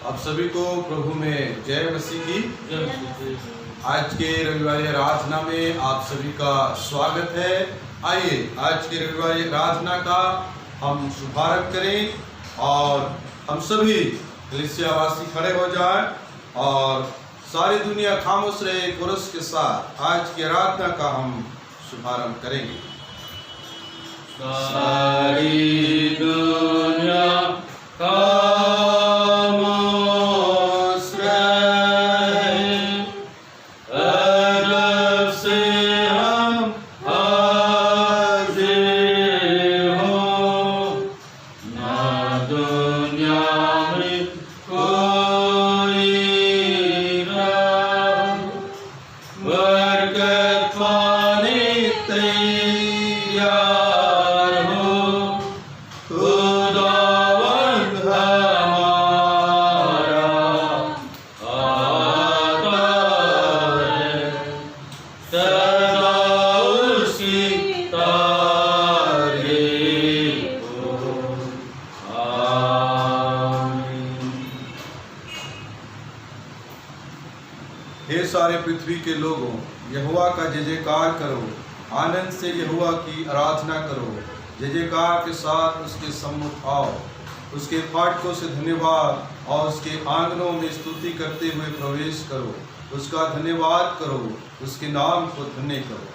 आप सभी को प्रभु में जय मसीह की। आज के रविवार आराधना में आप सभी का स्वागत है। आइए आज के रविवार आराधना का हम शुभारंभ करें और हम सभी कलीसियावासी खड़े हो जाएं और सारी दुनिया खामोश रहे कोरस के साथ आज की आराधना का हम शुभारंभ करेंगे। सारी दुनिया खामोश रहे, अरब से हम हाजिर हों, ना दुनिया में कोई राह, बरकत पाने तैयार हे सारे पृथ्वी के लोगों, यहोवा का जय जयकार करो, आनंद से यहोवा की आराधना करो, जय जयकार के साथ उसके सम्मुख आओ, उसके फाटकों से धन्यवाद और उसके आंगनों में स्तुति करते हुए प्रवेश करो, उसका धन्यवाद करो, उसके नाम को धन्य करो,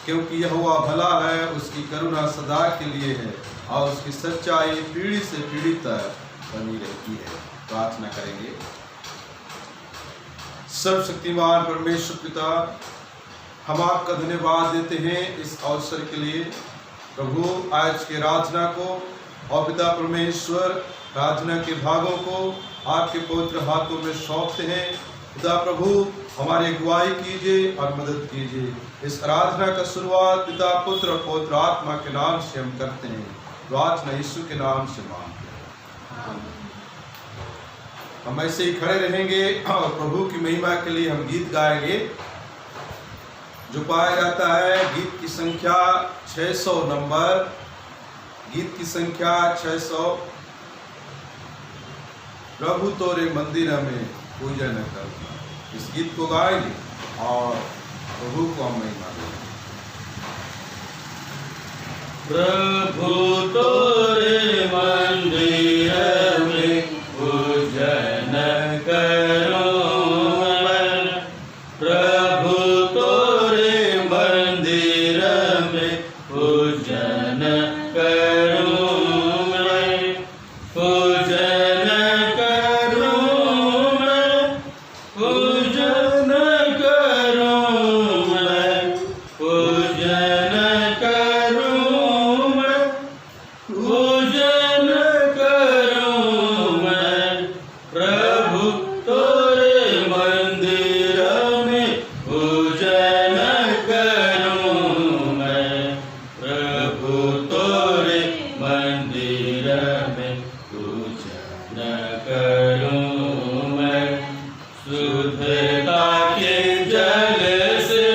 क्योंकि यहोवा भला है, उसकी करुणा सदा के लिए है और उसकी सच्चाई पीढ़ी से पीढ़ी तक बनी रहती है। प्रार्थना करेंगे। सर्वशक्तिमान परमेश्वर पिता, हम आपका धन्यवाद देते हैं इस अवसर के लिए। प्रभु आज के आराधना को और पिता परमेश्वर प्रार्थना के भागों को आपके पवित्र हाथों में सौंपते हैं। पिता प्रभु हमारी अगुवाई कीजिए और मदद कीजिए। इस आराधना का शुरुआत पिता पुत्र और पवित्र आत्मा के नाम से हम करते हैं। प्रार्थना यीशु के नाम से मांगते हैं। हम ऐसे ही खड़े रहेंगे और प्रभु की महिमा के लिए हम गीत गाएंगे जो पाया जाता है गीत की संख्या 600 नंबर, गीत की संख्या 600। प्रभु तोरे मंदिर में पूजन करना, इस गीत को गाएंगे और प्रभु को हम महिमा देंगे। प्रभु तोरे मंदिर में पूजन करूं मैं, प्रभु तोरे मंदिर में पूजन करूं मैं, पूजन करूं मैं, पूजन करूं मैं, पूजन करूं मैं, पूजन करूं मैं, प्रभु तोरे मंदिर में पूजन करूं मैं, प्रभु तोरे मंदिर में पूजन करूं मैं। शुद्धता के जल से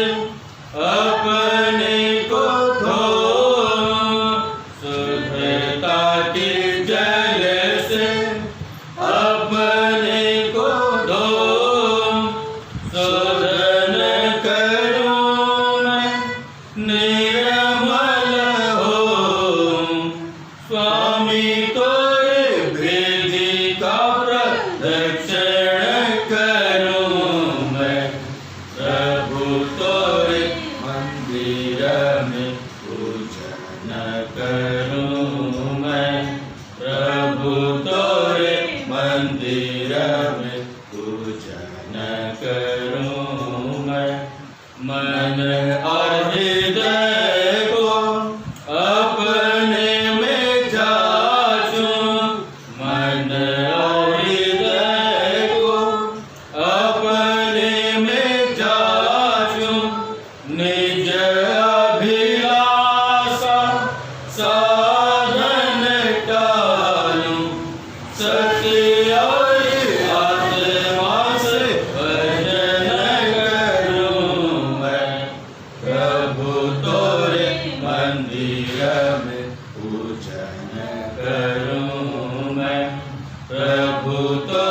अपने को धो, शुद्धता के जल से अपने को धो, शोधन करूं मैं, निर्मल हो, स्वामी तोरे वेदी का प्रदक्षिण करूं मैं, प्रभु तोरे मंदिर में पूजन करूं मैं, प्रभु तोरे मंदिर में पूजन करूं मैं। मन और हृदय को अपने में जाचूं, मन और हृदय को अपने में जाचूं, निज अभिलाषा साधन टालूं, सत्य और आत्मा से भजन करूं मैं, प्रभु तोरे मंदिर में पूजन करूं मैं, प्रभु तो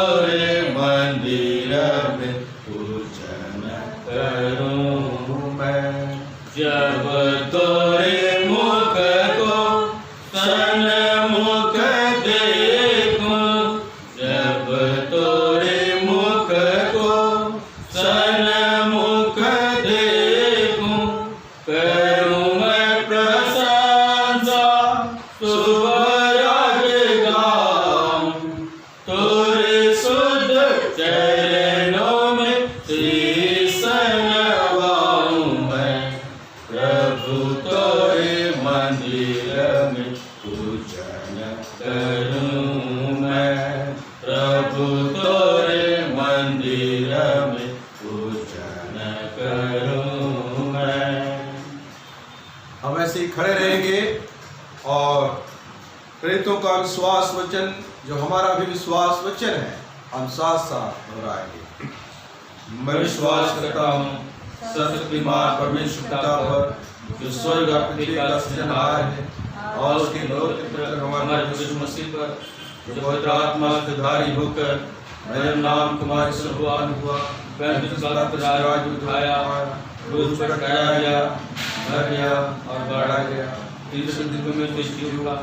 विश्वास वचन जो हमारा भी विश्वास वचन है हम साथ साथ दोहराएंगे। मैं विश्वास करता हूँ सर्वशक्तिमान परमेश्वर पिता पर जो स्वर्ग और पृथ्वी का सृजनहार है और उसके लौकिक पुत्र हमारे यीशु मसीह पर जो पवित्र आत्मा से धारी होकर मेरे नाम तुम्हारे सर्ववान हुआ, राज उठाया, क्रूस पर चढ़ाया गया, मर गया और गाड़ा गया, तीसरे दिन में सृष्टि हुआ,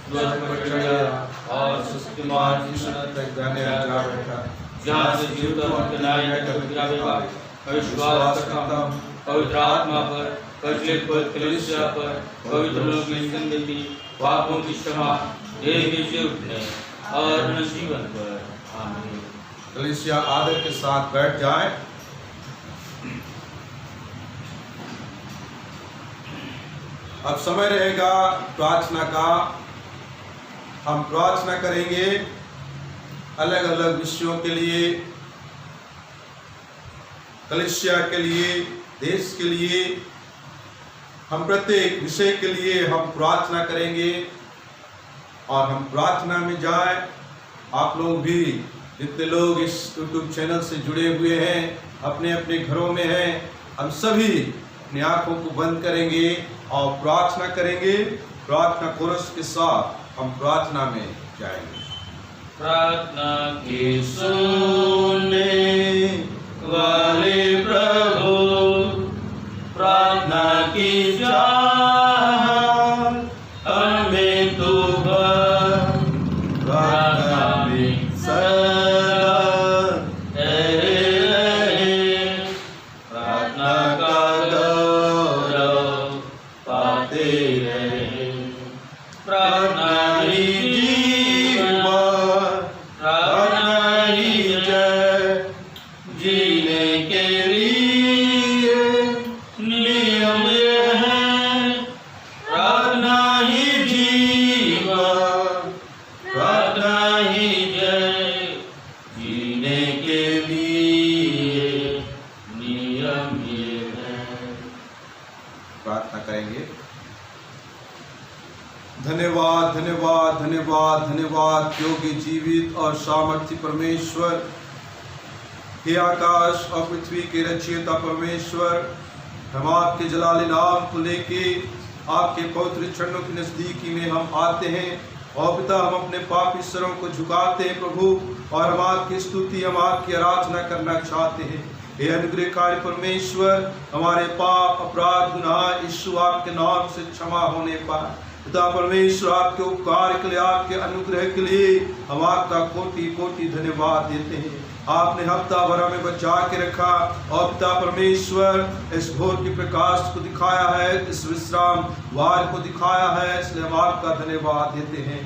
क्रूस पर चढ़ गया और शक्तिमान ईश्वर तक जाने जा बैठा, जहाँ से जीवित और न्याय का विश्वास करता हूँ पवित्र आत्मा पर, कलीसिया पर, पवित्र लोगों की जिंदगी, पापों की क्षमा, देह के जी उठने और जीवन पर। आमीन। कलीसिया आदर के साथ बैठ जाए। अब समय रहेगा प्रार्थना का। हम प्रार्थना करेंगे अलग अलग विषयों के लिए, कलीसिया के लिए, देश के लिए, हम प्रत्येक विषय के लिए हम प्रार्थना करेंगे और हम प्रार्थना में जाए। आप लोग भी जितने लोग इस YouTube चैनल से जुड़े हुए हैं, अपने अपने घरों में हैं, हम सभी अपनी आंखों को बंद करेंगे और प्रार्थना करेंगे। प्रार्थना कोरस के साथ हम प्रार्थना में जाएंगे। प्रार्थना की सुनने वाले प्रभु, प्रार्थना की चाह हमें तू भर, प्रार्थना में सदा तेरे रहे, प्रार्थना का गौरव पाते रहे, प्रार्थना ही जीवन, प्रार्थना ही जय, जीने के लिए नियम ये है, प्रार्थना ही जीवन, प्रार्थना ही जय, जीने के लिए नियम ये है। प्रार्थना करेंगे। धन्यवाद धन्यवाद धन्यवाद धन्यवाद क्योंकि जीवित और सामर्थ्य परमेश्वर, हे आकाश और पृथ्वी के रचयिता परमेश्वर, हम आपके जलाली नाम को लेके आपके पवित्र चरणों की नजदीकी में हम आते हैं और पिता हम अपने पापी सिरों को झुकाते हैं प्रभु, और हम आपकी स्तुति, हम आपकी आराधना करना चाहते हैं। हे अनुग्रहकारी परमेश्वर, हमारे पाप अपराध गुनाह यीशु आपके नाम से क्षमा होने पाए। पिता परमेश्वर, आपके उपकार के लिए, आपके अनुग्रह के लिए हम आपका कोटि कोटि धन्यवाद देते हैं। आपने हफ्ता भर हमें बचा के रखा और पिता परमेश्वर इस भोर की प्रकाश को दिखाया है, इस विश्राम वार को दिखाया है, इसलिए हम आपका धन्यवाद देते हैं।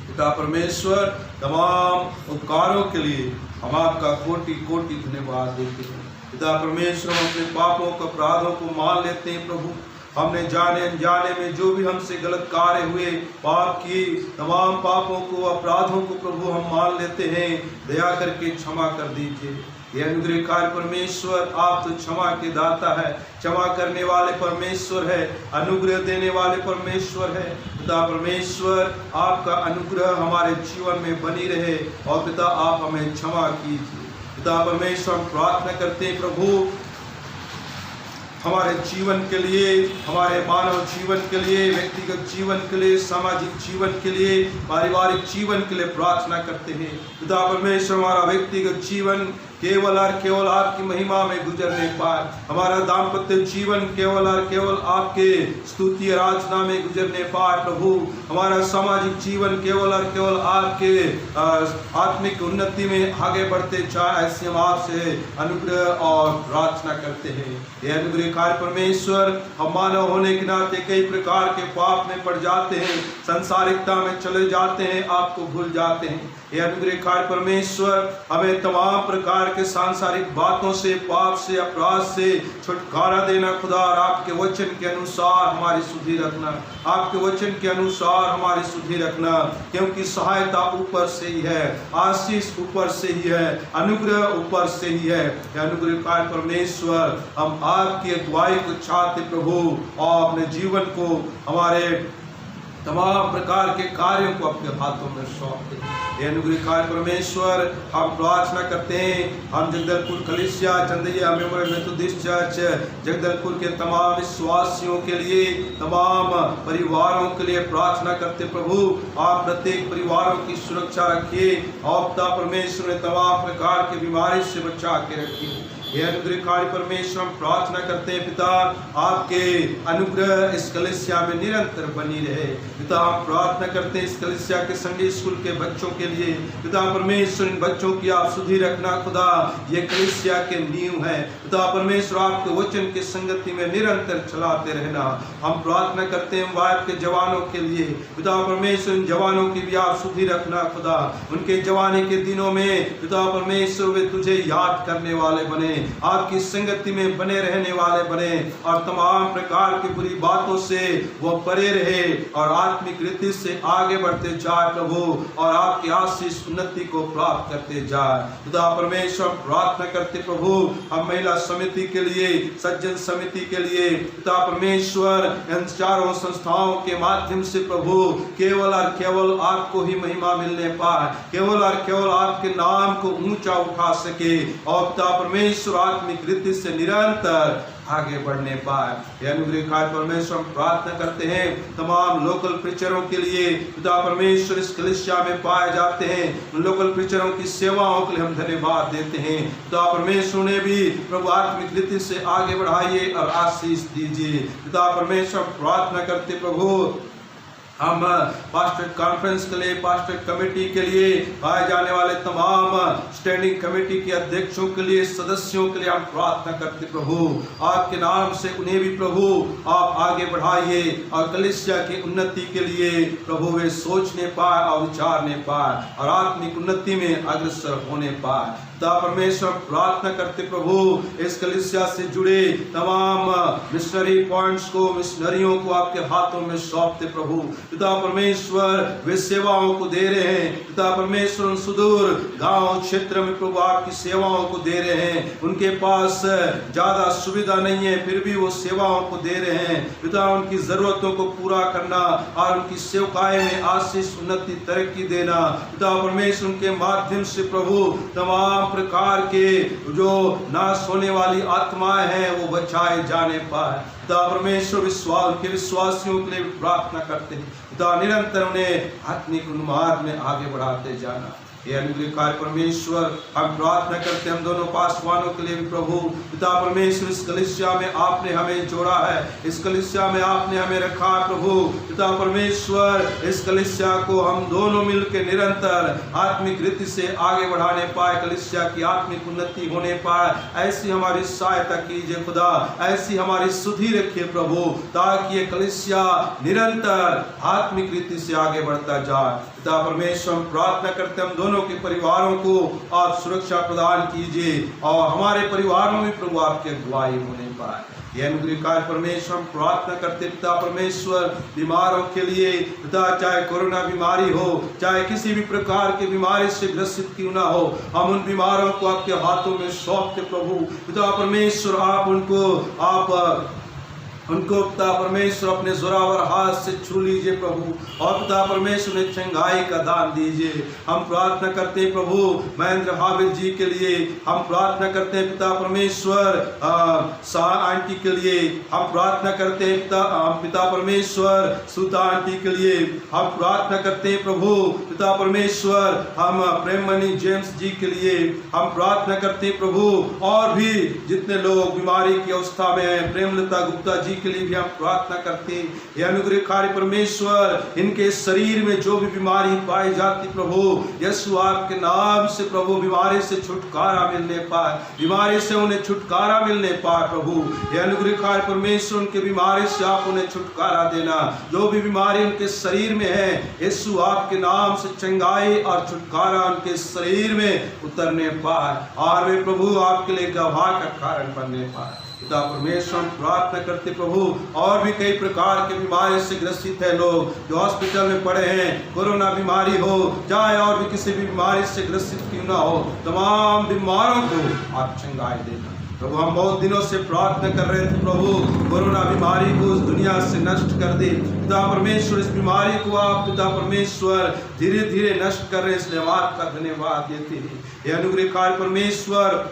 पिता परमेश्वर, तमाम उपकारों के लिए हम आपका कोटि कोटि धन्यवाद देते हैं। पिता परमेश्वर, हम अपने पापों को, अपराधों को मान लेते हैं प्रभु। हमने जाने अनजाने में जो भी हमसे गलत कार्य हुए, पाप किए, तमाम पापों को, अपराधों को प्रभु हम मान लेते हैं। दया करके क्षमा कर दीजिए। ये अनुग्रहकारी परमेश्वर, आप तो क्षमा के दाता है, क्षमा करने वाले परमेश्वर है, अनुग्रह देने वाले परमेश्वर है। पिता परमेश्वर, आपका अनुग्रह हमारे जीवन में बनी रहे और पिता आप हमें क्षमा कीजिए। पिता परमेश्वर, हम प्रार्थना करते हैं प्रभु हमारे जीवन के लिए, हमारे मानव जीवन के लिए, व्यक्तिगत जीवन के लिए, सामाजिक जीवन के लिए, पारिवारिक जीवन के लिए प्रार्थना करते हैं। पिता परमेश्वर, हमारा व्यक्तिगत जीवन केवल और केवल आपकी महिमा में गुजरने पाए, हमारा दाम्पत्य जीवन केवल और केवल आपके स्तुति आराधना में गुजरने पाए प्रभु, हमारा सामाजिक जीवन केवल और केवल आपके आत्मिक उन्नति में आगे बढ़ते जाए, ऐसे हम आपसे अनुग्रह और प्रार्थना करते हैं। ये अनुग्रहकारी परमेश्वर, हम मानव होने के नाते कई प्रकार के पाप में पड़ जाते हैं, संसारिकता में चले जाते हैं, आपको भूल जाते हैं। ये अनुग्रहकारी परमेश्वर, हमें तमाम प्रकार के सांसारिक बातों से, पाप से, अपराध से छुटकारा देना खुदा, और आपके वचन के अनुसार हमारी सुधि रखना, आपके वचन के अनुसार हमारी सुधि रखना, क्योंकि सहायता ऊपर से ही है, आशीष ऊपर से ही है, अनुग्रह ऊपर से ही है। अनुग्रहकारी परमेश्वर, हम आपकी अगुवाई को चाहते प्रभु, और अपने जीवन को हमारे तमाम प्रकार के कार्यों को अपने हाथों में सौंपते हैं। हे अनुग्रहकारी परमेश्वर, हम प्रार्थना करते हैं, हम जगदलपुर कलीसिया, Chandaiya memorial Methodist church, Jagdalpur के तमाम विश्वासियों के लिए, तमाम परिवारों के लिए प्रार्थना करते। प्रभु आप प्रत्येक परिवारों की सुरक्षा रखिए, और परमेश्वर ने तमाम प्रकार की बीमारी से बचा के रखिए। हे अनुग्रहकारी परमेश्वर, हम प्रार्थना करते हैं पिता, आपके अनुग्रह इस कलीसिया में निरंतर बनी रहे। पिता हम प्रार्थना करते हैं इस कलीसिया के संडे स्कूल के बच्चों के लिए। पिता परमेश्वर, इन बच्चों की आप सुधि रखना खुदा, ये कलीसिया के नींव है। पिता परमेश्वर, आपके वचन की संगति में निरंतर चलाते रहना। हम प्रार्थना करते हैं वाइफ के जवानों के लिए। पिता परमेश्वर, इन जवानों की भी आप सुधि रखना खुदा, उनके जवानी के दिनों में पिता परमेश्वर वे तुझे याद करने वाले बने, आपकी संगति में बने रहने वाले बने, और तमाम प्रकार की बुरी बातों से वो परे रहे और आत्मिक रीति से आगे बढ़ते जाए प्रभु, और आपकी आशीष उन्नति को प्राप्त करते जाए। खुदा परमेश्वर, प्रार्थना करते प्रभु हम महिला समिति के लिए, सज्जन समिति के लिए, पिता परमेश्वर इन चारों संस्थाओं के माध्यम से प्रभु केवल और केवल आपको ही महिमा मिलने पाए, केवल और केवल आपके नाम को ऊंचा उठा सके, और पिता परमेश्वर आत्मिक रीति से निरंतर आगे बढ़ने पाए। हे अनुग्रहकारी परमेश्वर, हम प्रार्थना करते हैं तमाम लोकल प्रीचरों के लिए। पिता परमेश्वर, इस कलीसिया में पाए जाते हैं उन लोकल प्रीचरों की सेवाओं के लिए हम धन्यवाद देते हैं। पिता परमेश्वर ने भी प्रभु आत्मिक रीति से आगे बढ़ाइए और आशीष दीजिए। पिता परमेश्वर, प्रार्थना करते प्रभु हम पास्टर कॉन्फ्रेंस के लिए, पास्टर कमेटी के लिए, पाए जाने वाले तमाम स्टैंडिंग कमेटी के अध्यक्षों के लिए, सदस्यों के लिए हम प्रार्थना करते प्रभु, आपके नाम से उन्हें भी प्रभु आप आगे बढ़ाइए, और कलीसिया की उन्नति के लिए प्रभु वे सोचने पाए और विचारने पाए और आत्मिक उन्नति में अग्रसर होने पाए। पिता परमेश्वर, प्रार्थना करते प्रभु इस कलीसिया से जुड़े तमाम मिशनरी पॉइंट्स को, मिशनरियों को आपके हाथों में सौंपते प्रभु। पिता परमेश्वर, वे सेवाओं को दे रहे हैं। पिता परमेश्वर, उन सुदूर गांव क्षेत्र में प्रभु आपकी सेवाओं को दे रहे हैं। उनके पास ज्यादा सुविधा नहीं है, फिर भी वो सेवाओं को दे रहे हैं। पिता, उनकी जरूरतों को पूरा करना और उनकी सेवकाई में आशीष, उन्नति, तरक्की देना। पिता परमेश्वर, उनके माध्यम से प्रभु तमाम प्रकार के जो नाश होने वाली आत्माएं हैं वो बचाए जाने पाए। पिता परमेश्वर, विश्वास के विश्वासियों के लिए प्रार्थना करते हैं। पिता, निरंतर उन्हें आत्मिक उन्माद में आगे बढ़ाते जाना। ये अनुग्रहकारी परमेश्वर, हम प्रार्थना करते हैं हम दोनों पासवानों के लिए भी प्रभु। पिता परमेश्वर, इस कलीसिया में आपने हमें जोड़ा है, इस कलीसिया में आपने हमें रखा है प्रभु। पिता परमेश्वर, इस कलीसिया को हम दोनों मिलकर निरंतर आत्मिक रीति से आगे बढ़ाने पाए, कलीसिया की आत्मिक उन्नति होने पाए, ऐसी हमारी सहायता कीजिए खुदा, ऐसी हमारी सुधि रखिए प्रभु, ताकि ये कलीसिया निरंतर आत्मिक रीति से आगे बढ़ता जाए। पिता परमेश्वर, हम प्रार्थना करते हैं हम दोनों के परिवारों को आप सुरक्षा प्रदान कीजिए, और हमारे परिवारों में प्रभु आपकी अगुवाई होने पाए। ये अनुग्रहकारी परमेश्वर, हम प्रार्थना करते पिता परमेश्वर बीमारों के लिए। पिता, चाहे कोरोना बीमारी हो, चाहे किसी भी प्रकार की बीमारी से ग्रसित क्यों ना हो, हम उन बीमारों को आपके हाथों में सौंपते प्रभु। पिता परमेश्वर, आप उनको पिता परमेश्वर अपने जोरावर हाथ से छू लीजिए प्रभु, और पिता परमेश्वर ने चंगाई का दान दीजिए। हम प्रार्थना करते हैं प्रभु महेंद्र हाबिल जी के लिए, हम प्रार्थना करते हैं पिता परमेश्वर शाह आंटी के लिए, हम प्रार्थना करते हैं पिता परमेश्वर सुता आंटी के लिए, हम प्रार्थना करते हैं प्रभु पिता परमेश्वर हम प्रेममणि जेम्स जी के लिए, हम प्रार्थना करते हैं प्रभु और भी जितने लोग बीमारी की अवस्था में हैं, प्रेमलता गुप्ता जी के लिए भी हम प्रार्थना करते हैं। ये अनुग्रहकारी परमेश्वर, इनके शरीर में जो भी बीमारी पाई जाती प्रभु, यीशु आपके नाम से प्रभु बीमारी से छुटकारा मिलने पाए, बीमारी से उन्हें छुटकारा मिलने पाए प्रभु। ये अनुग्रहकारी परमेश्वर, उनके बीमारी से आप उन्हें छुटकारा देना, जो भी बीमारी उनके शरीर में है यीशु आपके नाम से चंगाई और छुटकारा उनके शरीर में उतरने पाए, और वे प्रभु आपके लिए गवाह का कारण बनने पाए। पिता परमेश्वर, हम प्रार्थना करते प्रभु और भी कई प्रकार के बीमारी से ग्रसित है लोग जो हॉस्पिटल में पड़े हैं, कोरोना बीमारी हो चाहे और भी किसी भी बीमारी से ग्रसित क्यों ना हो, तमाम बीमारों को आप चंगाई देना, प्रभु हम बहुत दिनों से प्रार्थना कर रहे थे प्रभु कोरोना बीमारी को उस दुनिया से नष्ट कर दे। पिता परमेश्वर इस बीमारी को आप पिता परमेश्वर धीरे धीरे नष्ट कर रहे, इसलिए हम आपका धन्यवाद देते हैं। ये अनुग्रहकारी परमेश्वर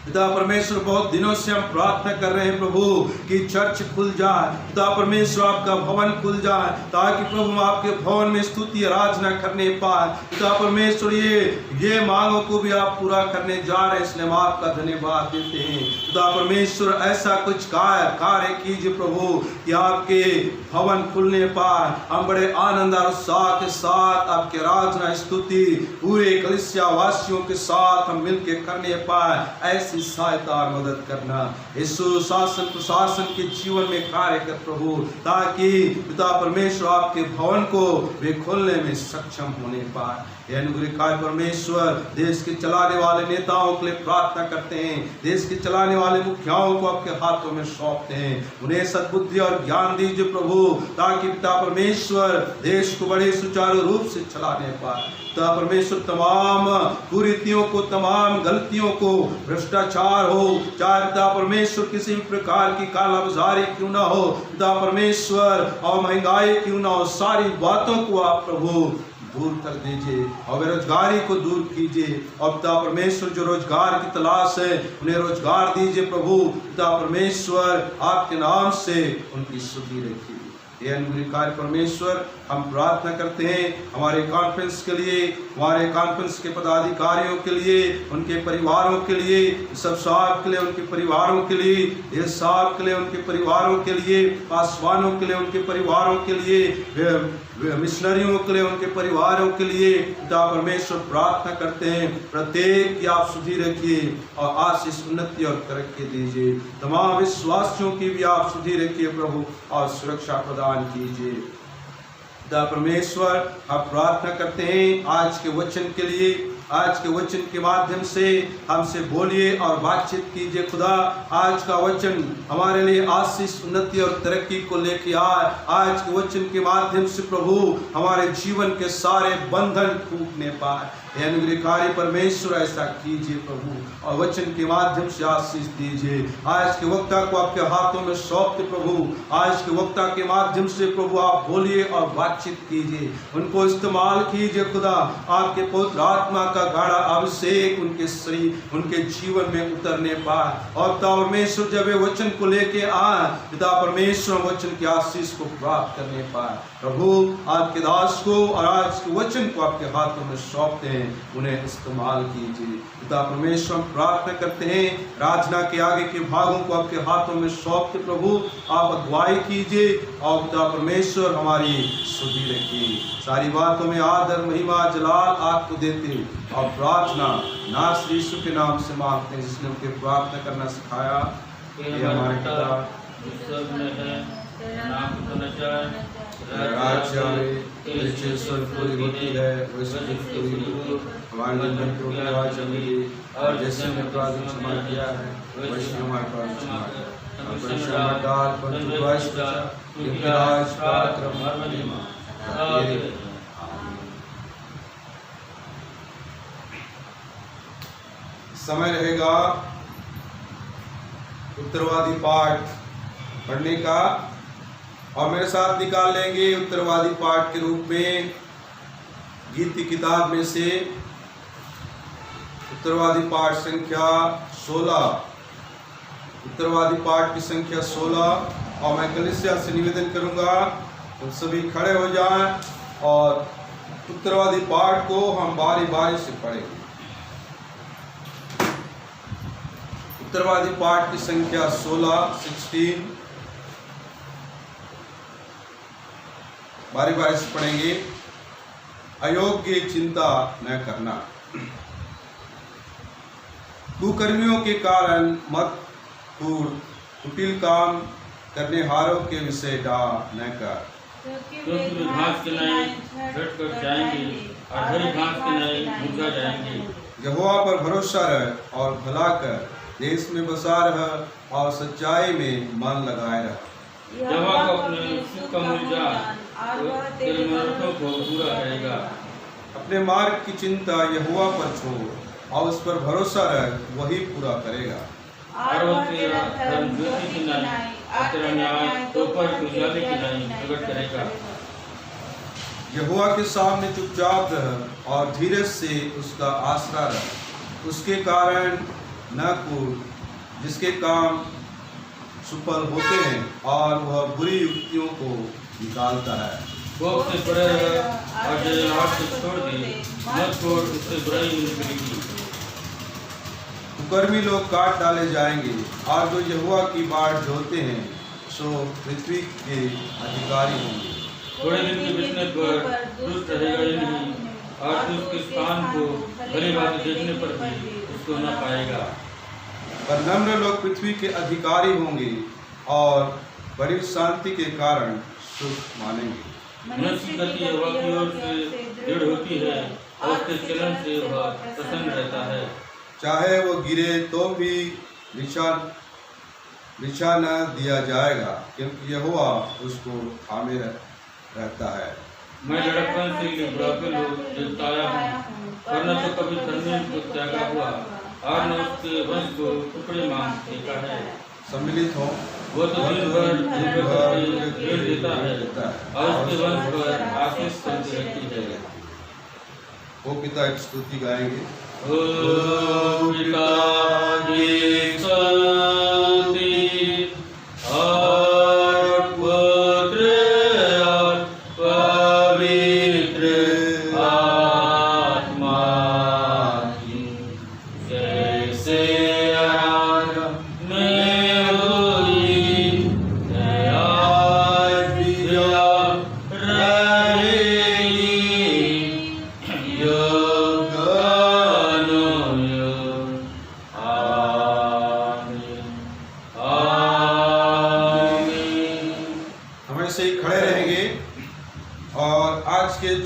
पिता परमेश्वर बहुत दिनों से हम प्रार्थना कर रहे हैं प्रभु कि चर्च खुल जाए, पिता परमेश्वर आपका भवन खुल जाए, ताकि प्रभु हम आपके भवन में स्तुति आराधना करने पाए। पिता परमेश्वर ये मांगों को भी आप पूरा करने जा रहे हैं, इसलिए हम आपका धन्यवाद देते हैं। पिता परमेश्वर ऐसा कुछ कार्य कीजिए प्रभु कि आपके भवन खुलने पाए, हम बड़े आनंद और उत्साह के साथ आपके आराधना स्तुति पूरे कलीसिया वासियों के साथ हम मिलकर करने पाए। ऐसी सहायता और मदद करना यीशु शासन प्रशासन के जीवन में कार्य कर प्रभु, ताकि पिता परमेश्वर आपके भवन को वे खोलने में सक्षम होने पाए। अनुग्रहकारी परमेश्वर देश के चलाने वाले नेताओं के लिए प्रार्थना करते हैं, देश के चलाने वाले मुखियाओं को आपके हाथों में सौंपते हैं, उन्हें सद्बुद्धि और ज्ञान दीजिए प्रभु, ताकि पिता परमेश्वर देश को बड़े सुचारू रूप से चलाने पाए। पिता परमेश्वर तमाम कुरीतियों को, तमाम गलतियों को, भ्रष्टाचार हो, चाहे पिता परमेश्वर किसी भी प्रकार की कालाबाजारी क्यों ना हो, पिता परमेश्वर और महंगाई क्यों ना हो, सारी बातों को आप प्रभु दूर कर दीजिए और बेरोजगारी को दूर कीजिए। और पिता परमेश्वर जो रोजगार की तलाश है उन्हें रोजगार दीजिए प्रभु, पिता परमेश्वर आपके नाम से उनकी सुधि रखिए। ये अनुग्रहकारी परमेश्वर हम प्रार्थना करते हैं हमारे कॉन्फ्रेंस के लिए, हमारे कॉन्फ्रेंस के पदाधिकारियों के लिए, उनके परिवारों के लिए, सब साहब के लिए, उनके परिवारों के लिए, ये साहब के लिए, उनके परिवारों के लिए, पासवानों के लिए, उनके परिवारों के लिए, मिशनरियों के लिए, उनके परिवारों के लिए पिता परमेश्वर प्रार्थना करते हैं प्रत्येक की आप सुधि रखिए और आशीष उन्नति और तरक्की दीजिए। तमाम विश्वासियों की भी आप सुधि रखिए प्रभु और सुरक्षा प्रदान कीजिए। पिता परमेश्वर आप प्रार्थना करते हैं आज के वचन के लिए, आज के वचन के माध्यम से हमसे बोलिए और बातचीत कीजिए खुदा। आज का वचन हमारे लिए आशीष उन्नति और तरक्की को लेके आए। आज के वचन के माध्यम से प्रभु हमारे जीवन के सारे बंधन टूटने पाए। अनुग्रहकारी परमेश्वर ऐसा कीजिए प्रभु और वचन के माध्यम से आशीष दीजिए। आज के वक्ता को आपके हाथों में सौंपते प्रभु, आज के वक्ता के माध्यम से प्रभु आप बोलिए और बातचीत कीजिए, उनको इस्तेमाल कीजिए खुदा। आपके पवित्र आत्मा का गाढ़ा अभिषेक उनके शरीर, उनके जीवन में उतरने पाए। और पिता परमेश्वर जब वे वचन को लेके आए, पिता परमेश्वर वचन की आशीष को प्राप्त करने पाए। प्रभु आपके दास को और आज के वचन को आपके हाथों में सौंपते हैं, उन्हें इस्तेमाल कीजिए। पिता परमेश्वर हम प्रार्थना करते हैं राजना के आगे के भागों को आपके हाथों में सौंपते प्रभु आप अगुवाई कीजिए और पिता परमेश्वर हमारी सुधि रखिए। सारी बातों में आदर महिमा जलाल आपको देते और प्रार्थना नाथ यीशु के नाम से मांगते हैं, जिसने उनके प्रार्थना करना सिखाया। ये हमारे पिता राज्य आवे, तेरी स्वर्ग पूरी होती है वैसे पूरी हमारे जीवन को राज्य मिले और जैसे हमने अपराध क्षमा किया है वैसे हमारे अपराध क्षमा कर और परमेश्वर डाल परंतु वाइस बचा क्योंकि राज पराक्रम और महिमा तेरे। समय रहेगा उत्तरवादी पाठ पढ़ने का और मेरे साथ निकाल लेंगे उत्तरवादी पाठ के रूप में गीत की किताब में से उत्तरवादी पाठ संख्या 16, उत्तरवादी पाठ की संख्या 16। और मैं कलीसिया से निवेदन करूंगा तुम सभी खड़े हो जाएं और उत्तरवादी पाठ को हम बारी बारी से पढ़ेंगे। उत्तरवादी पाठ की संख्या 16 बारी बारी से पढ़ेंगे। अयोग्य चिंता न करना, कुकर्मियों के कारण मत कूद, कुटिल काम करने हारों के विषय डाह न कर, क्योंकि घास के नए झट कर जाएंगे और हरी घास के नए मुरझा जाएंगे। यहोवा पर भरोसा रह और भला कर, देश में बसा रह और सच्चाई में मन लगाए रह। यहोवा को अपने सुख का मुरझा तेरे मनोरथों को पूरा करेगा। अपने मार्ग की चिंता यहोवा पर छोड़ और उस पर भरोसा रख, वही पूरा करेगा। और वो तेरा धर्म ज्योति की नाई और तेरा न्याय दोपहर के उजाले की नाई प्रकट करेगा। यहोवा के सामने चुपचाप रह और धीरज से उसका आसरा रह। उसके कारण न कूद जिसके काम सुफल होते हैं और वह बुरी युक्तियों को निकालता है। कोप से परे रह और जलहट से छोड़ दे, मत छोड़, उससे बुराई नहीं मिलेगी। कुकर्मी लोग काट डाले जाएंगे और जो यहोवा की बाट जोते हैं सो पृथ्वी के अधिकारी होंगे। थोड़े दिन के बितने पर दुष्ट रहेगा ही नहीं और तू उसके स्थान को भली बात देखने पर भी उसको न पाएगा। पर नम्र लोग पृथ्वी के अधिकारी होंगे और बड़ी शांति के कारण सुख मानेंगे। मनुष्य की गति यहोवा की ओर से दृढ़ होती है और उसके चलन से वह प्रसन्न रहता है। चाहे वो गिरे तो भी नीचा न दिया जाएगा, क्योंकि यहोवा उसको थामे रहता है। मैं लड़कपन से बुढ़ापे लोग देखता आया हूँ, वरना तो कभी धर्मी को त्यागा हुआ और न उसके वंश को टुकड़े मांग देखा है। सम्मिलित हो, वो तो दिन भर भेड़ देता है और उसके वंश पर आशीष चलती रहती है। वो पिता की स्तुति गाएंगे। ओ पिता की स्तुति और पुत्र और पवित्र आत्मा की, जैसे आरंभ में हुई आज भी रहेगी,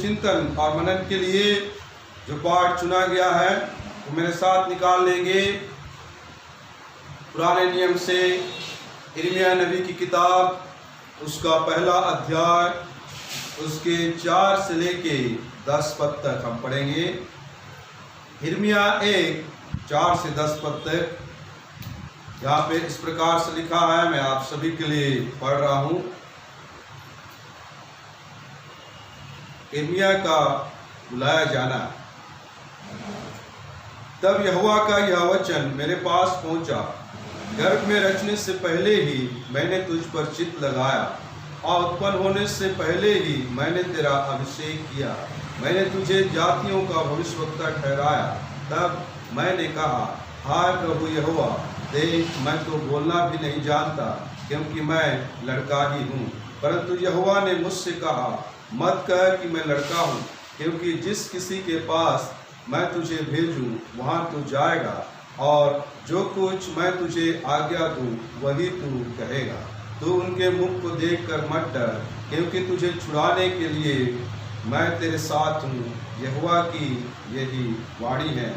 चिंतन और मनन के लिए जो पाठ चुना गया है वो मेरे साथ निकाल लेंगे। पुराने नियम से यिर्मयाह नबी की किताब, उसका पहला अध्याय, उसके 4 से लेके 10 पद तक हम पढ़ेंगे। यिर्मयाह 1 4 से 10 पद तक यहाँ पे इस प्रकार से लिखा है, मैं आप सभी के लिए पढ़ रहा हूँ। यिर्मयाह का बुलाया जाना। तब यहोवा का यह वचन मेरे पास पहुंचा, गर्भ में रचने से पहले ही मैंने तुझ पर चित्त लगाया और उत्पन्न होने से पहले ही मैंने तेरा अभिषेक किया। मैंने तुझे जातियों का भविष्यवक्ता ठहराया। तब मैंने कहा, हाय प्रभु यहोवा, देख मैं तो बोलना भी नहीं जानता, क्योंकि मैं लड़का ही हूँ। परंतु यहोवा ने मुझसे कहा, मत कह कि मैं लड़का हूँ, क्योंकि जिस किसी के पास मैं तुझे भेजूँ वहाँ तू जाएगा और जो कुछ मैं तुझे आज्ञा दूँ वही तू कहेगा। तू उनके मुख को देखकर मत डर, क्योंकि तुझे छुड़ाने के लिए मैं तेरे साथ हूँ। यहोवा की यही वाणी है।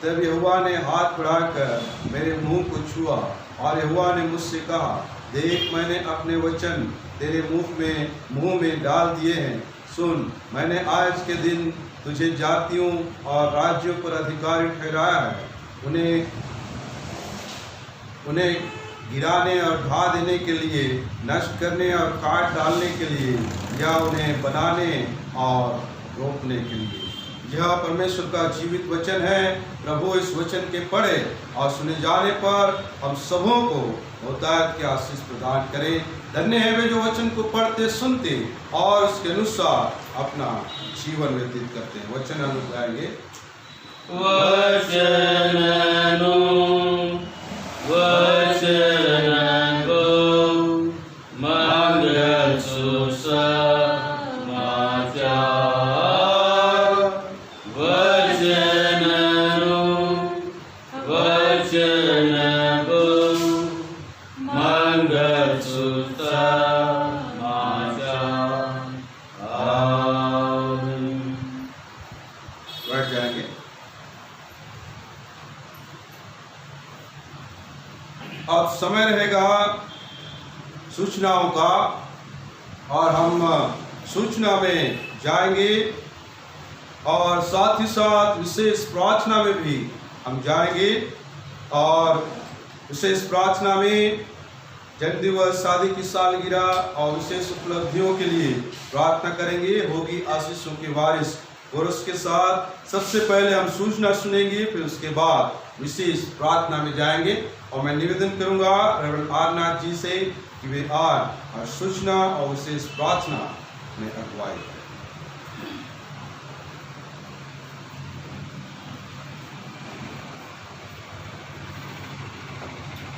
तब यहोवा ने हाथ बढ़ाकर मेरे मुंह को छुआ और यहोवा ने मुझसे कहा, देख मैंने अपने वचन तेरे मुंह में डाल दिए हैं। सुन, मैंने आज के दिन तुझे जातियों और राज्यों पर अधिकारी ठहराया है, उन्हें गिराने और ढा देने के लिए, नष्ट करने और काट डालने के लिए, या उन्हें बनाने और रोकने के लिए। यह परमेश्वर का जीवित वचन है। प्रभु इस वचन के पढ़े और सुने जाने पर हम सबों को बहुतायत की आशीष प्रदान करें। धन्य है वे जो वचन को पढ़ते, सुनते और उसके अनुसार अपना जीवन व्यतीत करते हैं। वचन अनुगाएंगे। अब समय रहेगा सूचनाओं का और हम सूचना में जाएंगे और साथ ही साथ विशेष प्रार्थना में भी हम जाएंगे। और विशेष प्रार्थना में जन्मदिवस, शादी की सालगिरह और विशेष उपलब्धियों के लिए प्रार्थना करेंगे। होगी आशीषों के वारिस और उसके साथ सबसे पहले हम सूचना सुनेंगे, फिर उसके बाद विशेष प्रार्थना में जाएंगे। और मैं निवेदन करूंगा रेवरेंड आरनाथ जी से कि वे आज और सूचना और विशेष प्रार्थना में अगुवाई करें।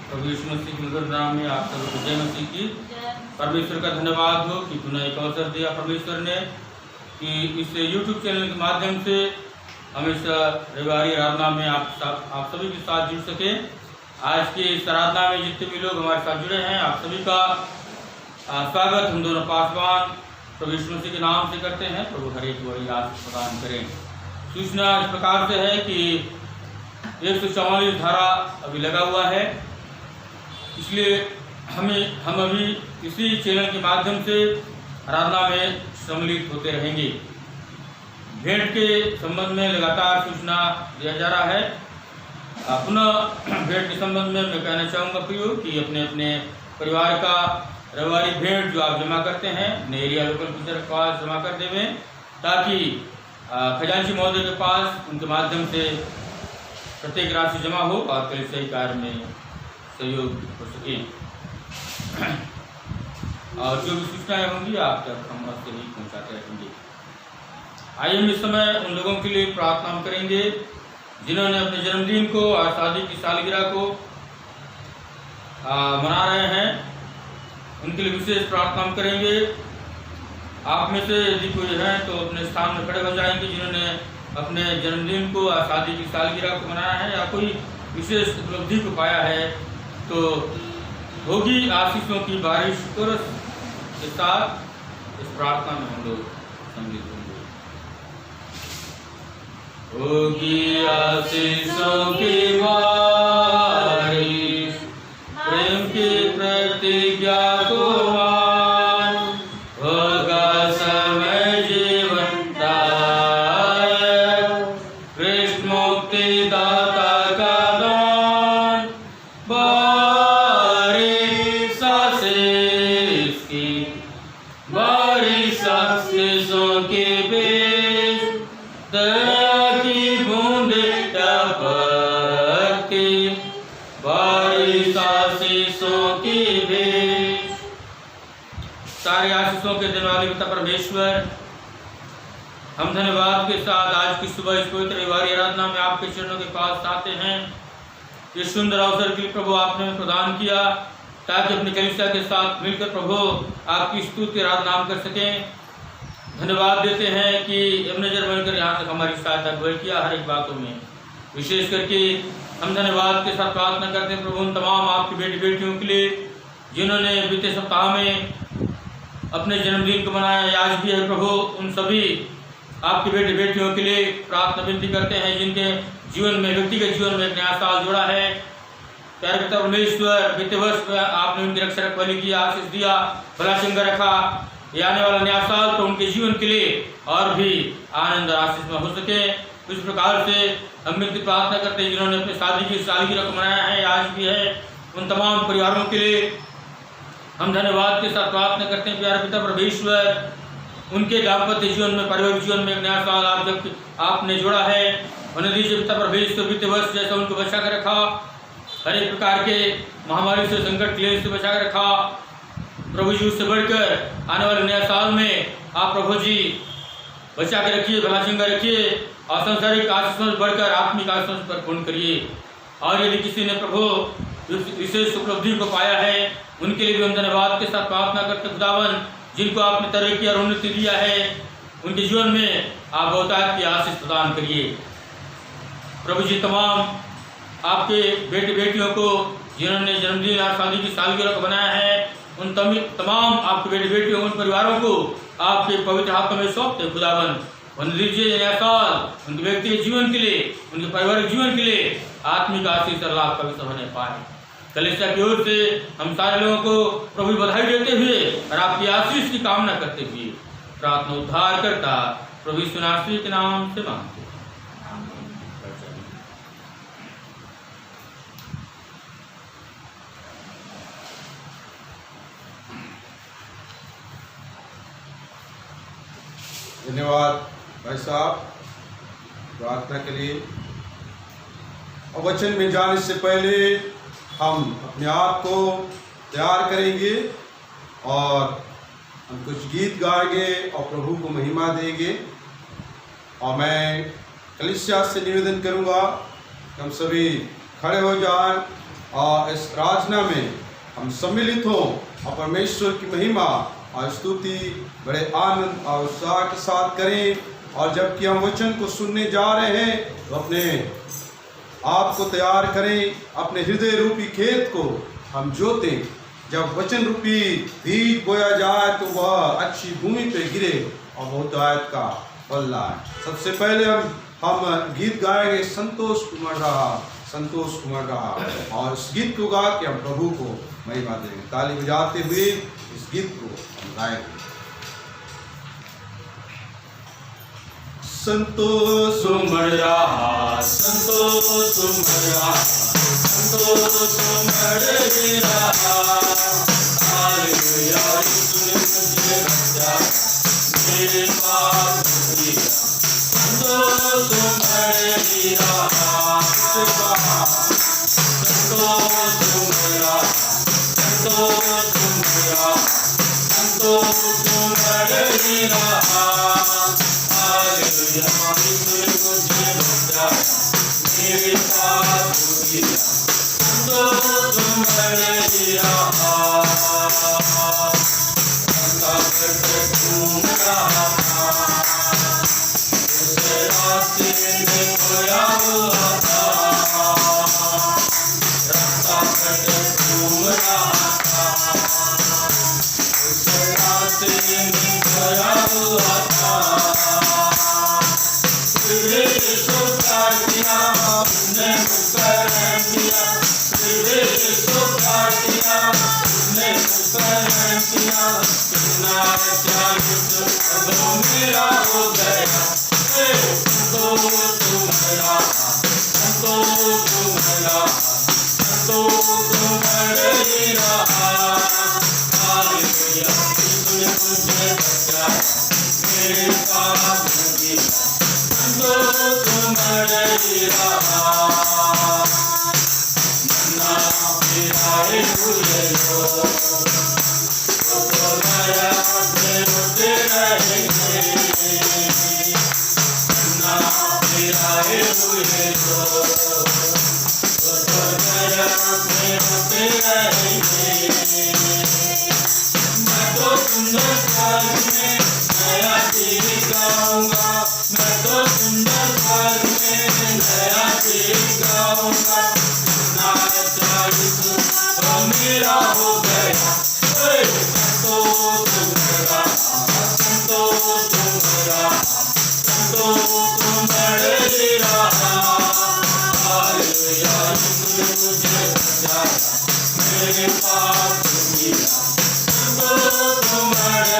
प्रभु यीशु मसीह के मधुर नाम में आप सबको जय मसीह की। परमेश्वर का धन्यवाद हो कि पुनः एक अवसर दिया परमेश्वर ने कि इस YouTube चैनल के माध्यम से हमेशा रविवारी आराधना में आप सभी के साथ जुड़ सके। आज की इस आराधना में जितने भी लोग हमारे साथ जुड़े हैं, आप सभी का स्वागत हम दोनों पासवान प्रभु यीशु मसीह के नाम से करते हैं। प्रभु हर एक बड़ी आशीष प्रदान करें। सूचना इस प्रकार से है कि 144 धारा अभी लगा हुआ है, इसलिए हम अभी इसी चैनल के माध्यम से आराधना में सम्मिलित होते रहेंगे। भेंट के संबंध में लगातार सूचना दिया जा रहा है। पुनः भेंट के संबंध में मैं कहना चाहूँगा प्रियो कि अपने अपने परिवार का रविवारी भेंट जो आप जमा करते हैं अपने एरिया लोकल प्रीचर के पास जमा कर देवें, ताकि खजांची महोदय के पास उनके माध्यम से प्रत्येक राशि जमा हो और कलीसियाई कार्य में सहयोग हो सके। और जो भी सूचनाएं होंगी आप तक हम आपसे ही पहुँचाते रहेंगे। आइए हम इस समय उन लोगों के लिए प्रार्थना करेंगे जिन्होंने अपने जन्मदिन को और शादी की सालगिरह को मना रहे हैं। उनके लिए विशेष प्रार्थना करेंगे। आप में से यदि कोई है तो अपने स्थान में खड़े हो जाएंगे जिन्होंने अपने जन्मदिन को और शादी की सालगिरह को मनाया है या कोई विशेष उपलब्धि को पाया है, तो होगी आशीषों की बारिश तुरंत के साथ इस प्रार्थना में हम लोग सम्मिलित होंगे। होगी आशीषों की बारिश, प्रेम की प्रतिज्ञा को मान, होगा समय जीवन दायक, कृष्ण मुक्ति दाता का दान, बारिश आशीष की, बारिश आशीषों के बीच, दया की बूंदे टपकती, बारिश आशीषों की बीच। सारी आशीषों के देने वाले पिता परमेश्वर, हम धन्यवाद के साथ आज की सुबह इस पवित्र रविवारी आराधना में आपके चरणों के पास आते हैं। ये सुंदर अवसर के लिए प्रभु आपने प्रदान किया ताकि अपनी कलीसिया के साथ मिलकर प्रभु आपकी स्तुति आराधना हम कर सकें। धन्यवाद देते हैं कि एबनेजर बनकर यहाँ तक हमारी सहायता किया हर एक बातों में। विशेष करके हम धन्यवाद के साथ प्रार्थना करते हैं प्रभु उन तमाम आपकी बेटी बेटियों के लिए जिन्होंने बीते सप्ताह में अपने जन्मदिन को मनाया, आज भी है प्रभु। उन सभी आपकी बेटी बेटियों के लिए प्रार्थना विनती करते हैं जिनके जीवन में, व्यक्तिगत जीवन में एक नया साल जुड़ा है। प्यारे पिता परमेश्वर, बीते वर्ष में आपने उनकी रक्षा रखवाली की, आशीष दिया, भला चंगा रखा। ये आने वाला नया साल तो उनके जीवन के लिए और भी आनंद और आशीष में हो सके। इस प्रकार से हम मिलकर प्रार्थना करते हैं जिन्होंने अपनी शादी की सालगिरह को मनाया है, आज भी है। उन तमाम परिवारों के लिए हम धन्यवाद के साथ प्रार्थना करते हैं। प्यारे पिता परमेश्वर, उनके दाम्पत्य जीवन में, पारिवारिक जीवन में एक नया साल आपने जोड़ा है। उन्हें दीजिए पिता परमेश्वर, बीते वर्ष जैसा उनको बचा कर रखा, हर एक प्रकार के महामारी से, संकट क्लेश से बचा कर रखा। प्रभु जी, उससे बढ़कर आने वाले नया साल में आप प्रभु जी बचा के रखिए, भला चंगा रखिए और संसारिक आशीषों से बढ़कर आत्मिक आशीषों पर पूर्ण करिए। और यदि किसी ने प्रभु विशेष उपलब्धि को पाया है, उनके लिए भी हम धन्यवाद के साथ प्रार्थना करते खुदावन, जिनको आपने तरक्की और उन्नति दिया है, उनके जीवन में आप बहुतायत की आशीष प्रदान करिए। प्रभु जी, तमाम आपके बेटे बेटियों को जिन्होंने जन्मदिन और शादी की सालगिरह को बनाया है, उन तमाम आपके बेटे बेटियों, उन परिवारों को आपके पवित्र हाथों में सौंपते खुदावन। उन दीजिए नया साल उनके व्यक्तिगत जीवन के लिए, उनके पारिवारिक जीवन के लिए आत्मिक आशीष और लाभ पवित्र होने पाए। कलीसिया की ओर से हम सारे लोगों को प्रभु बधाई देते हुए और आपकी आशीष की कामना करते हुए प्रार्थना उद्धार करता प्रभु यीशु नासरी के नाम से मांगते हैं। धन्यवाद भाई साहब प्रार्थना के लिए। और वचन में जाने से पहले हम अपने आप को तैयार करेंगे और हम कुछ गीत गाएंगे और प्रभु को महिमा देंगे। और मैं कलीसिया से निवेदन करूंगा कि हम सभी खड़े हो जाएं और इस प्रार्थना में हम सम्मिलित हों और परमेश्वर की महिमा और स्तुति बड़े आनंद और उत्साह के साथ करें। और जबकि हम वचन को सुनने जा रहे हैं तो अपने आप को तैयार करें, अपने हृदय रूपी खेत को हम जोतें। जब वचन रूपी बीज बोया जाए तो वह अच्छी भूमि पे गिरे और बहुतायत का फल लाए। सबसे पहले हम गीत गाएंगे संतोष कुमार रहा और इस गीत को गा के हम प्रभु को महिमा देंगे। ताली बजाते हुए इस गीत को हम गाएंगे। संतोष सुमर रहा, संतोष सुमर रहा, संतोष सुमर रहा। हालेलुया, यीशु ने मुझे बचा, मेरे पास दिया। संतोष सुमर रहा, संतोष सुमर रहा, संतोष सुमर रहा, संतोष सुमर रहा। हालेलुया, यीशु ने मुझे बचा, मेरे पास दिया। संतोष सुमर रहा, रंगा करके घूम रहा था, उस रास्ते में खोया हुआ था। रंगा करके घूम रहा था, उस रास्ते में खोया हुआ था। मेरा हो गया संतोष तुम्हारा, संतोष तुम्हारा, संतोष तुम्हारा। हालेलुया, यीशु ने मुझे बचाया, मेरे पास दिया। संतोष तुम्हारा मन्ना फिराए हुए हो, तो दया से रोते रहेंगे। मन्ना फिराए हुए हो, तो दया से रोते रहेंगे। मैं तो सुंदर स्वर्ग में नया गीत गाऊंगा, मैं तो सुंदर स्वर्ग में नया गीत गाऊंगा। मेरा हो गया संतोष तुम्हारा, संतोष तुम्हारा, संतोष तुम्हारा। हालेलुया, यीशु ने मुझे बचाया, मेरे पास दिया। संतोष तुम्हारा।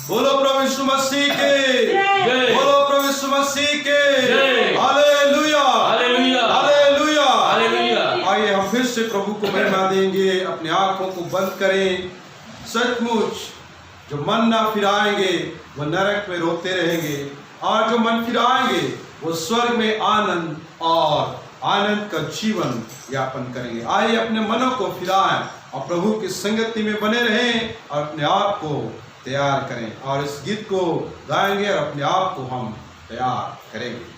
बोलो प्रभु यीशु मसीह के जय, बोलो प्रभु यीशु मसीह के जय। Hallelujah, hallelujah, hallelujah, hallelujah. आइए हम फिर से प्रभु को महिमा देंगे। अपने आंखों को बंद करें। सचमुच जो मन ना फिराएंगे वो नरक में रोते रहेंगे, और जो मन फिराएंगे वो स्वर्ग में आनंद और आनंद का जीवन यापन करेंगे। आइए अपने मनों को फिराएं और प्रभु की संगति में बने रहें और अपने आप को तैयार करें। और इस गीत को गाएंगे और अपने आप को हम तैयार करेंगे।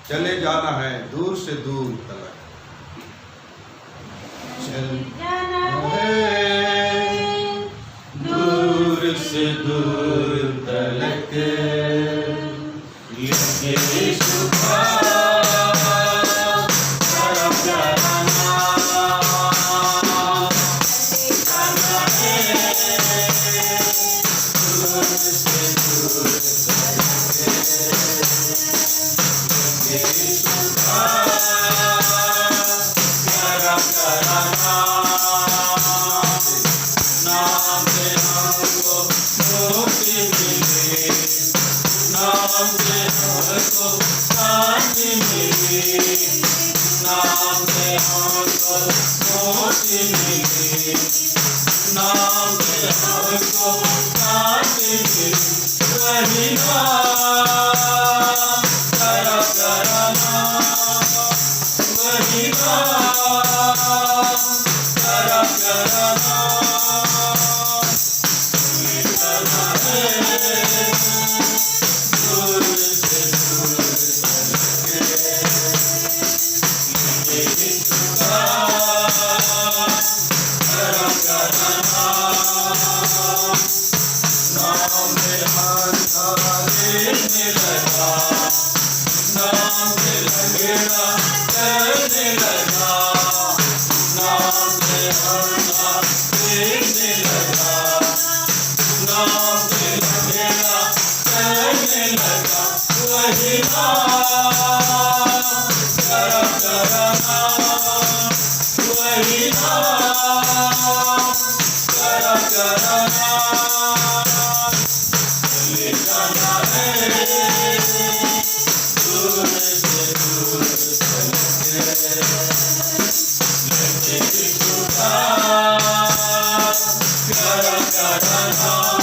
चले जाना है दूर से दूर तक, चल जाना है दूर से दूर तलक, यीशु का नाम से हमको शांति मिली, वही नाम, प्यारा प्यारा नाम, वही नाम, प्यारा प्यारा नाम, निकलना है दूर से दूर करके, यीशु का प्यारा प्यारा नाम, नाम में हर लेने लगा, नाम से लगेगा करने लगा, नाम से हर लेने लगा, नाम से लगेगा करने लगा, वही नाम, प्यारा प्यारा नाम, वही नाम, प्यारा प्यारा नाम, ले जाना है दूर से दूर करके, लेके यीशु का प्यारा प्यारा नाम,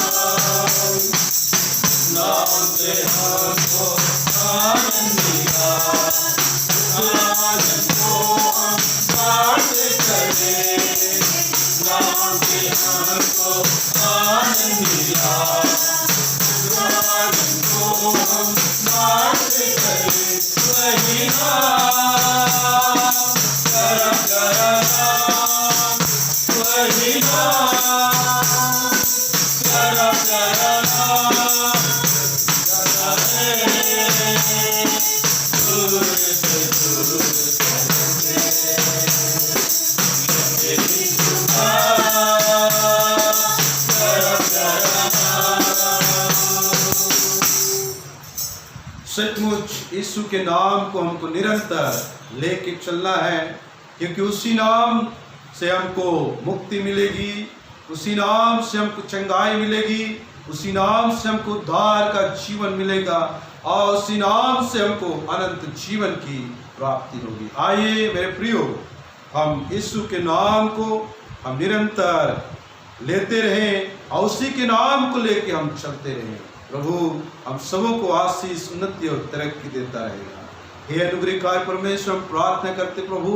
नाम से हमको आनंद मिला, आनंद को हम बांट करें, नाम से हमको आनंद मिला, आनंद को हम बांट करें, वही नाम, प्यारा प्यारा नाम, वही नाम, प्यारा प्यारा नाम, जाना है दूर से दूर करके, लेके यीशु का प्यारा प्यारा नाम। सचमुच यीशु के नाम को हमको निरंतर लेके चलना है, क्योंकि उसी नाम से हमको मुक्ति मिलेगी, उसी नाम से हमको चंगाई मिलेगी, उसी नाम से हमको उद्धार का जीवन मिलेगा, और उसी नाम से हमको अनंत जीवन की प्राप्ति होगी। आइए मेरे प्रियो, हम यीशु के नाम को हम निरंतर लेते रहें और उसी के नाम को लेके हम चलते रहें। प्रभु हम सबों को आशीष, उन्नति और तरक्की देता रहेगा। हे अनुग्रहकारी परमेश्वर, हम प्रार्थना करते प्रभु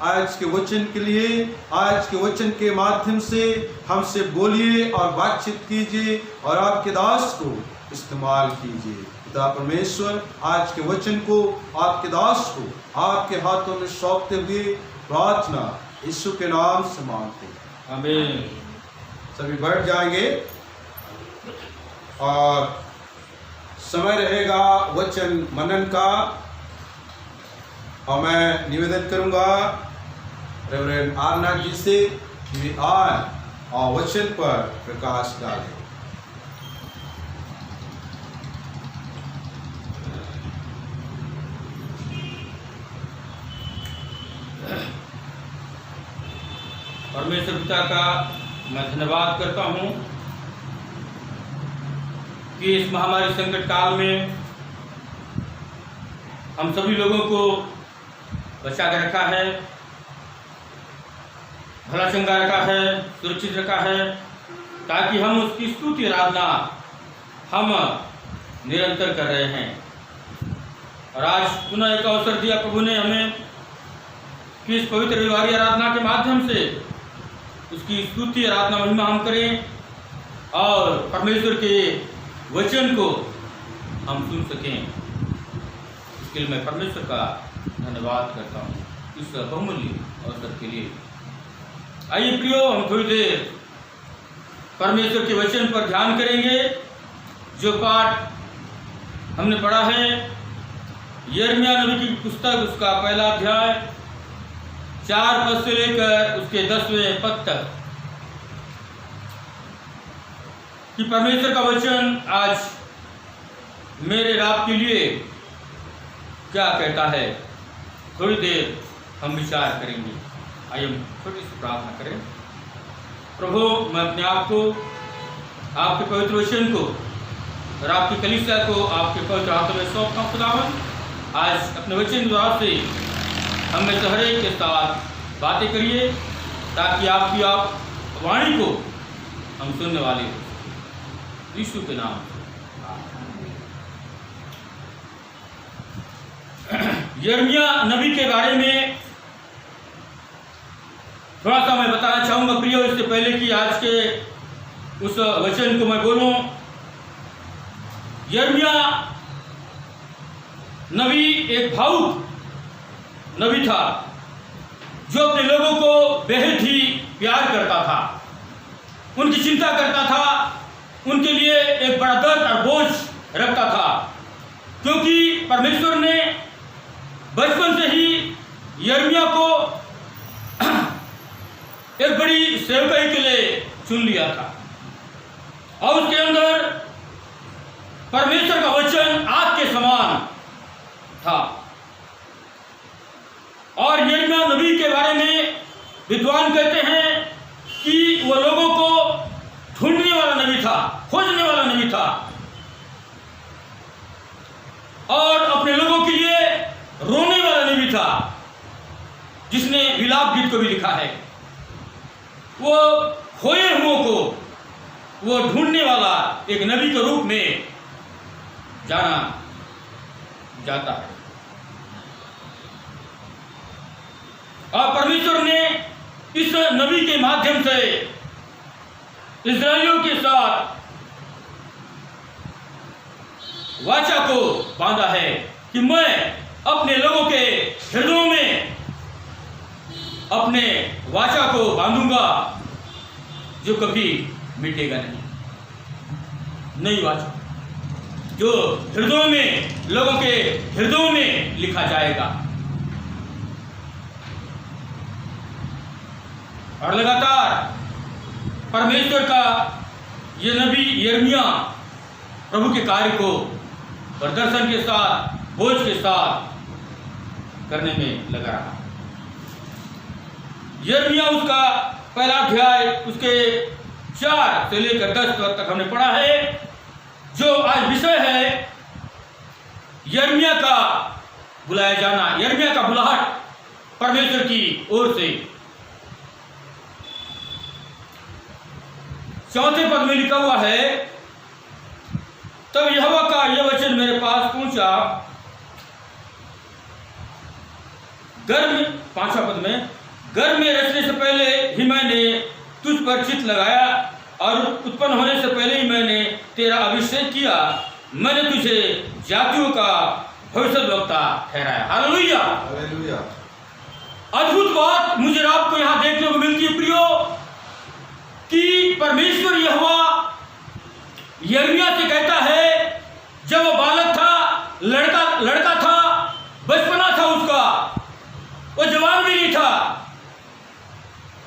आज के वचन के लिए, आज के वचन के माध्यम से हमसे बोलिए और बातचीत कीजिए और आपके दास को इस्तेमाल कीजिए। पिता परमेश्वर, आज के वचन को, आपके दास को आपके हाथों में सौंपते हुए प्रार्थना यीशु के नाम से मांगते हैं, आमीन। सभी बैठ जाएंगे और समय रहेगा वचन मनन का, और मैं निवेदन करूंगा रेवरेंड आरनाथ जी से कि आज और वचन पर प्रकाश डालें। परमेश्वर पिता का मैं धन्यवाद करता हूँ कि इस महामारी संकट काल में हम सभी लोगों को बचा के रखा है, भला चंगा रखा है, सुरक्षित रखा है, ताकि हम उसकी स्तुति आराधना हम निरंतर कर रहे हैं। और आज पुनः एक अवसर दिया प्रभु ने हमें कि इस पवित्र रविवारी आराधना के माध्यम से उसकी स्तुति आराधना महिमा हम करें और परमेश्वर के वचन को हम सुन सकें। इसके लिए मैं परमेश्वर का धन्यवाद करता हूँ इस बहुमूल्य अवसर के लिए। आइए प्रियो, हम थोड़ी देर परमेश्वर के वचन पर ध्यान करेंगे। जो पाठ हमने पढ़ा है यिर्मयाह नबी की पुस्तक, उसका पहला अध्याय 4 पद से लेकर उसके 10वें पद तक, कि परमेश्वर का वचन आज मेरे रात के लिए क्या कहता है। थोड़ी देर हम विचार करेंगे। आइए हम छोटी सी प्रार्थना करें। प्रभु, मैं अपने आप को, आपके पवित्र वचन को और आपकी कलीसिया को आपके पवित्र हाथों में सौंपता हूं। खुदावन, आज अपने वचन द्वारा से हम में से हर एक के साथ बातें करिए, ताकि आपकी आप वाणी को हम सुनने वाले हो सके। यीशु के नाम से। यिर्मयाह नबी के बारे में थोड़ा सा मैं बताना चाहूँगा प्रियो, इससे पहले कि आज के उस वचन को मैं बोलूँ। यिर्मयाह नबी एक भावुक नबी था जो अपने लोगों को बेहद ही प्यार करता था, उनकी चिंता करता था, उनके लिए एक बड़ा दर्द और बोझ रखता था, क्योंकि परमेश्वर ने बचपन से ही यिर्मयाह को एक बड़ी सेवकाई के लिए चुन लिया था और उसके अंदर परमेश्वर का वचन आग के समान था। और यिर्मयाह नबी के बारे में विद्वान कहते हैं कि वह लोगों को ढूंढने वाला नबी था, खोजने वाला नबी था और अपने लोगों के लिए रोने वाला नबी था, जिसने विलाप गीत को भी लिखा है। वो खोए हुओं को वो ढूंढने वाला एक नबी के रूप में जाना जाता है। और परमेश्वर ने इस नबी के माध्यम से इस्राएलियों के साथ वाचा को बांधा है कि मैं अपने लोगों के हृदयों में अपने वाचा को बांधूंगा जो कभी मिटेगा नहीं। नई वाचा जो हृदयों में, लोगों के हृदयों में लिखा जाएगा। और लगातार परमेश्वर का ये नबी यिर्मयाह प्रभु के कार्य को प्रदर्शन के साथ, बोझ के साथ करने में लगा रहा। यिर्मयाह उसका पहला अध्याय उसके 4 से लेकर 10 तक हमने पढ़ा है। जो आज विषय है यिर्मयाह का बुलाया जाना, यिर्मयाह का बुलाहट परमेश्वर की ओर से। 4 पद में लिखा हुआ है, तब यहोवा का यह वचन मेरे पास पहुंचा। गर्भ 5वां पद में, गर्भ में रचने से पहले ही मैंने तुझ पर चित्त लगाया और उत्पन्न होने से पहले ही मैंने तेरा अभिषेक किया। मैंने तुझे जातियों का भविष्यद्वक्ता ठहराया। Hallelujah, hallelujah. अद्भुत बात मुझे आपको यहां देखने को मिलती है प्रियो, कि परमेश्वर यहोवा यिर्मयाह से कहता है, जब वो बालक था, लड़का था, बचपना था उसका, वो जवान भी नहीं था,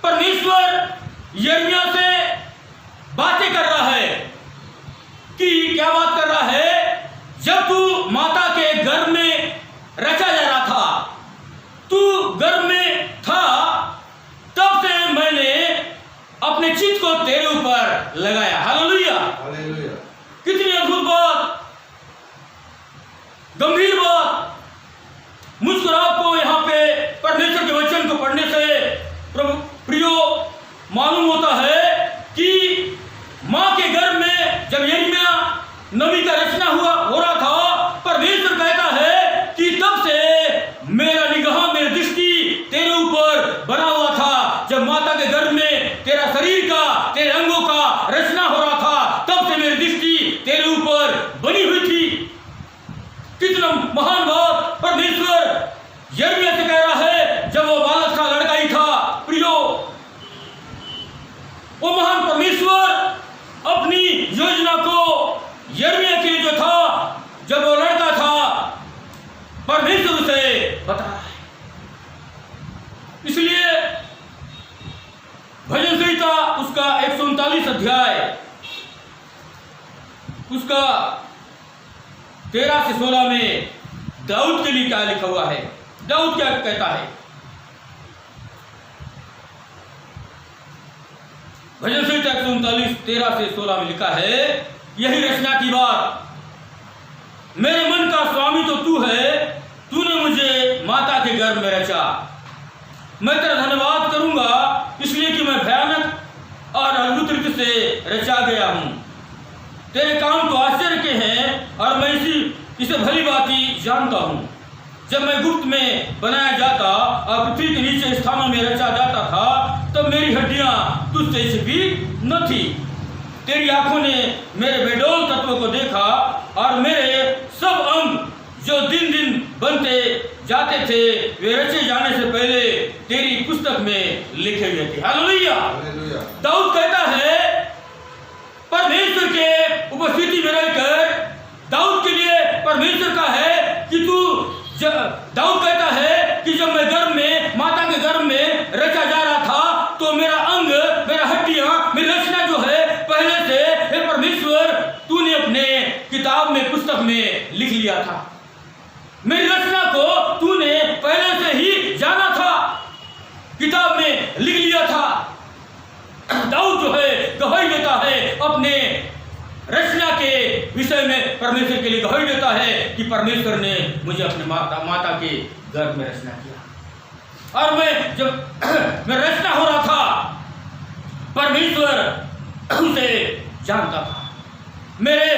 परमेश्वर यिर्मयाह से बातें कर रहा है। कि क्या बात कर रहा है? जब तू माता के गर्भ में रचा जा रहा था, तू गर्भ में था, तब से मैंने अपने चित्त को तेरे ऊपर लगाया। Hallelujah, hallelujah. कितनी अद्भुत बात, गंभीर बात। मुझको आपको यहाँ पे परमेश्वर के वचन को पढ़ने से प्रभु प्रियो मालूम होता है कि मां के गर्भ में जब यिर्मयाह नबी का रचना हो रहा था, परमेश्वर कहता है कि तब से मेरा निगाह, मेरी दृष्टि तेरे ऊपर बना हुआ था। जब माता के गर्भ में तेरा शरीर का, तेरे अंगों का रचना हो रहा था, तब से मेरी दृष्टि तेरे ऊपर बनी हुई थी। कितना महान बात परमेश्वर यिर्मयाह से कह रहा है, जब वो बालक था, लड़का ही था। प्रियो, वो महान परमेश्वर अपनी योजना को यिर्मयाह के लिए जो था, जब वो लड़का था, परमेश्वर उसे बता रहा है। इसलिए भजन संहिता उसका 139 अध्याय उसका 13 से 16 में दाऊद के लिए क्या लिखा हुआ है? दाऊद क्या कहता है? भजन संहिता 139 13 से 16 में लिखा है, यही रचना की बात, मेरे मन का स्वामी तो तू है, तूने मुझे माता के गर्भ में रचा। मैं तेरा धन्यवाद करूंगा, इसलिए कि मैं भयानक और अद्भुत रीति तुझसे रचा गया हूँ। तेरे काम तो आश्चर्य के हैं और मैं इसे भली भांति जानता हूँ। जब मैं गुप्त में बनाया जाता और पृथ्वी के नीचे स्थानों में रचा जाता था, तब मेरी हड्डियां तुझसे छिपी न थी। तेरी आंखों ने मेरे बेडौल तत्वों को देखा और मेरे सब अंग जो दिन दिन बनते जाते थे वे रचे जाने से पहले तेरी पुस्तक में लिखे हुए थे। हालेलुया। दाऊद कहता है, परमेश्वर के उपस्थिति में रहकर दाऊद के लिए परमेश्वर का है कि दाऊद कहता है कि जब मैं गर्भ में माता के गर्भ में रचा जा रहा था तो मेरा अंग, मेरा हड्डियां, मेरी रचना जो है पहले से हे परमेश्वर तूने अपने किताब में, पुस्तक में लिख लिया था। मेरी रचना को तूने पहले से ही जाना था, किताब में लिख लिया था। दाऊद जो है गवाही देता है अपने रचना के विषय में, परमेश्वर के लिए गवाही देता है कि परमेश्वर ने मुझे अपने माता के गर्भ में रचना किया। और मैं जब मैं रचना हो रहा था, परमेश्वर उसे जानता था। मेरे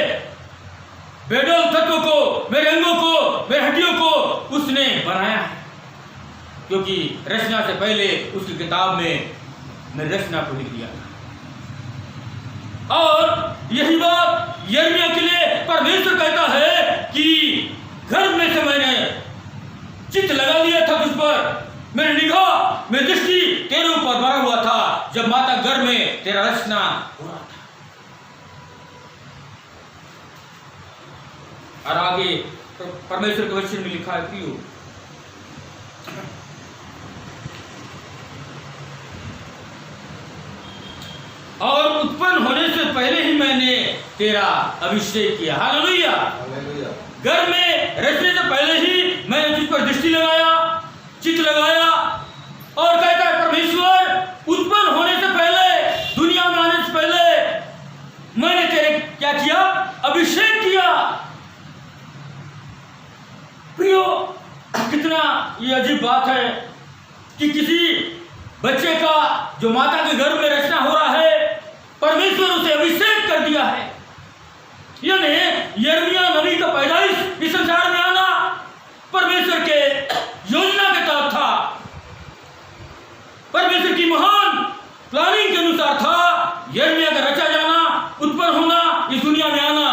बेडौल तत्वों को, मेरे अंगों को, मेरे हड्डियों को उसने बनाया है, क्योंकि रचना से पहले उसकी किताब में मेरी रचना को लिख दिया था। और यही बात यिर्मयाह के लिए परमेश्वर कहता है कि गर्भ में से मैंने चित्त लगा लिया था तुझ पर, मेरी निगाह, मेरी दृष्टि तेरे ऊपर बना हुआ था जब माता गर्भ में तेरा रचना हो रहा था। और आगे परमेश्वर के वचन में लिखा है, प्रियो और उत्पन्न होने से पहले ही मैंने तेरा अभिषेक किया। हालेलुया। घर में रचने से पहले ही मैंने तुझ पर दृष्टि लगाया, चित्त लगाया। और कहता है परमेश्वर उत्पन्न होने से पहले, दुनिया में आने से पहले मैंने तेरे क्या किया? अभिषेक किया। प्रियो, कितना ये अजीब बात है कि किसी बच्चे का जो माता के गर्भ में रचना हो रहा है, परमेश्वर उसे अभिषेक कर दिया है। यानी यिर्मयाह नबी का पैदाइश इस संसार में आना परमेश्वर के योजना के तहत था, परमेश्वर की महान प्लानिंग के अनुसार था। यिर्मयाह का रचा जाना, उत्पन्न होना, इस दुनिया में आना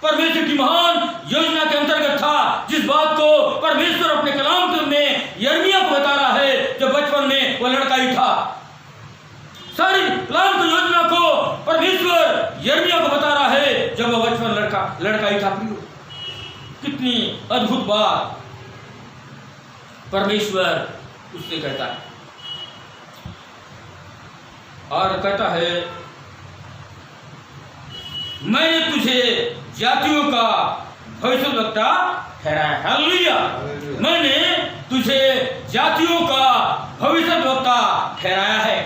परमेश्वर की महान योजना के अंतर्गत था, जिस बात को परमेश्वर अपने कलाम में यिर्मयाह को बता रहा है। जब बचपन में वो लड़का ही था, सारी प्लान की योजना को परमेश्वर यिर्मयाह को बता रहा है जब वो बचपन लड़का ही था। कितनी अद्भुत बात परमेश्वर उससे कहता है। और कहता है, मैंने तुझे जातियों का भविष्यद्वक्ता ठहराया। हालेलुया। मैंने तुझे जातियों का भविष्यद्वक्ता ठहराया है।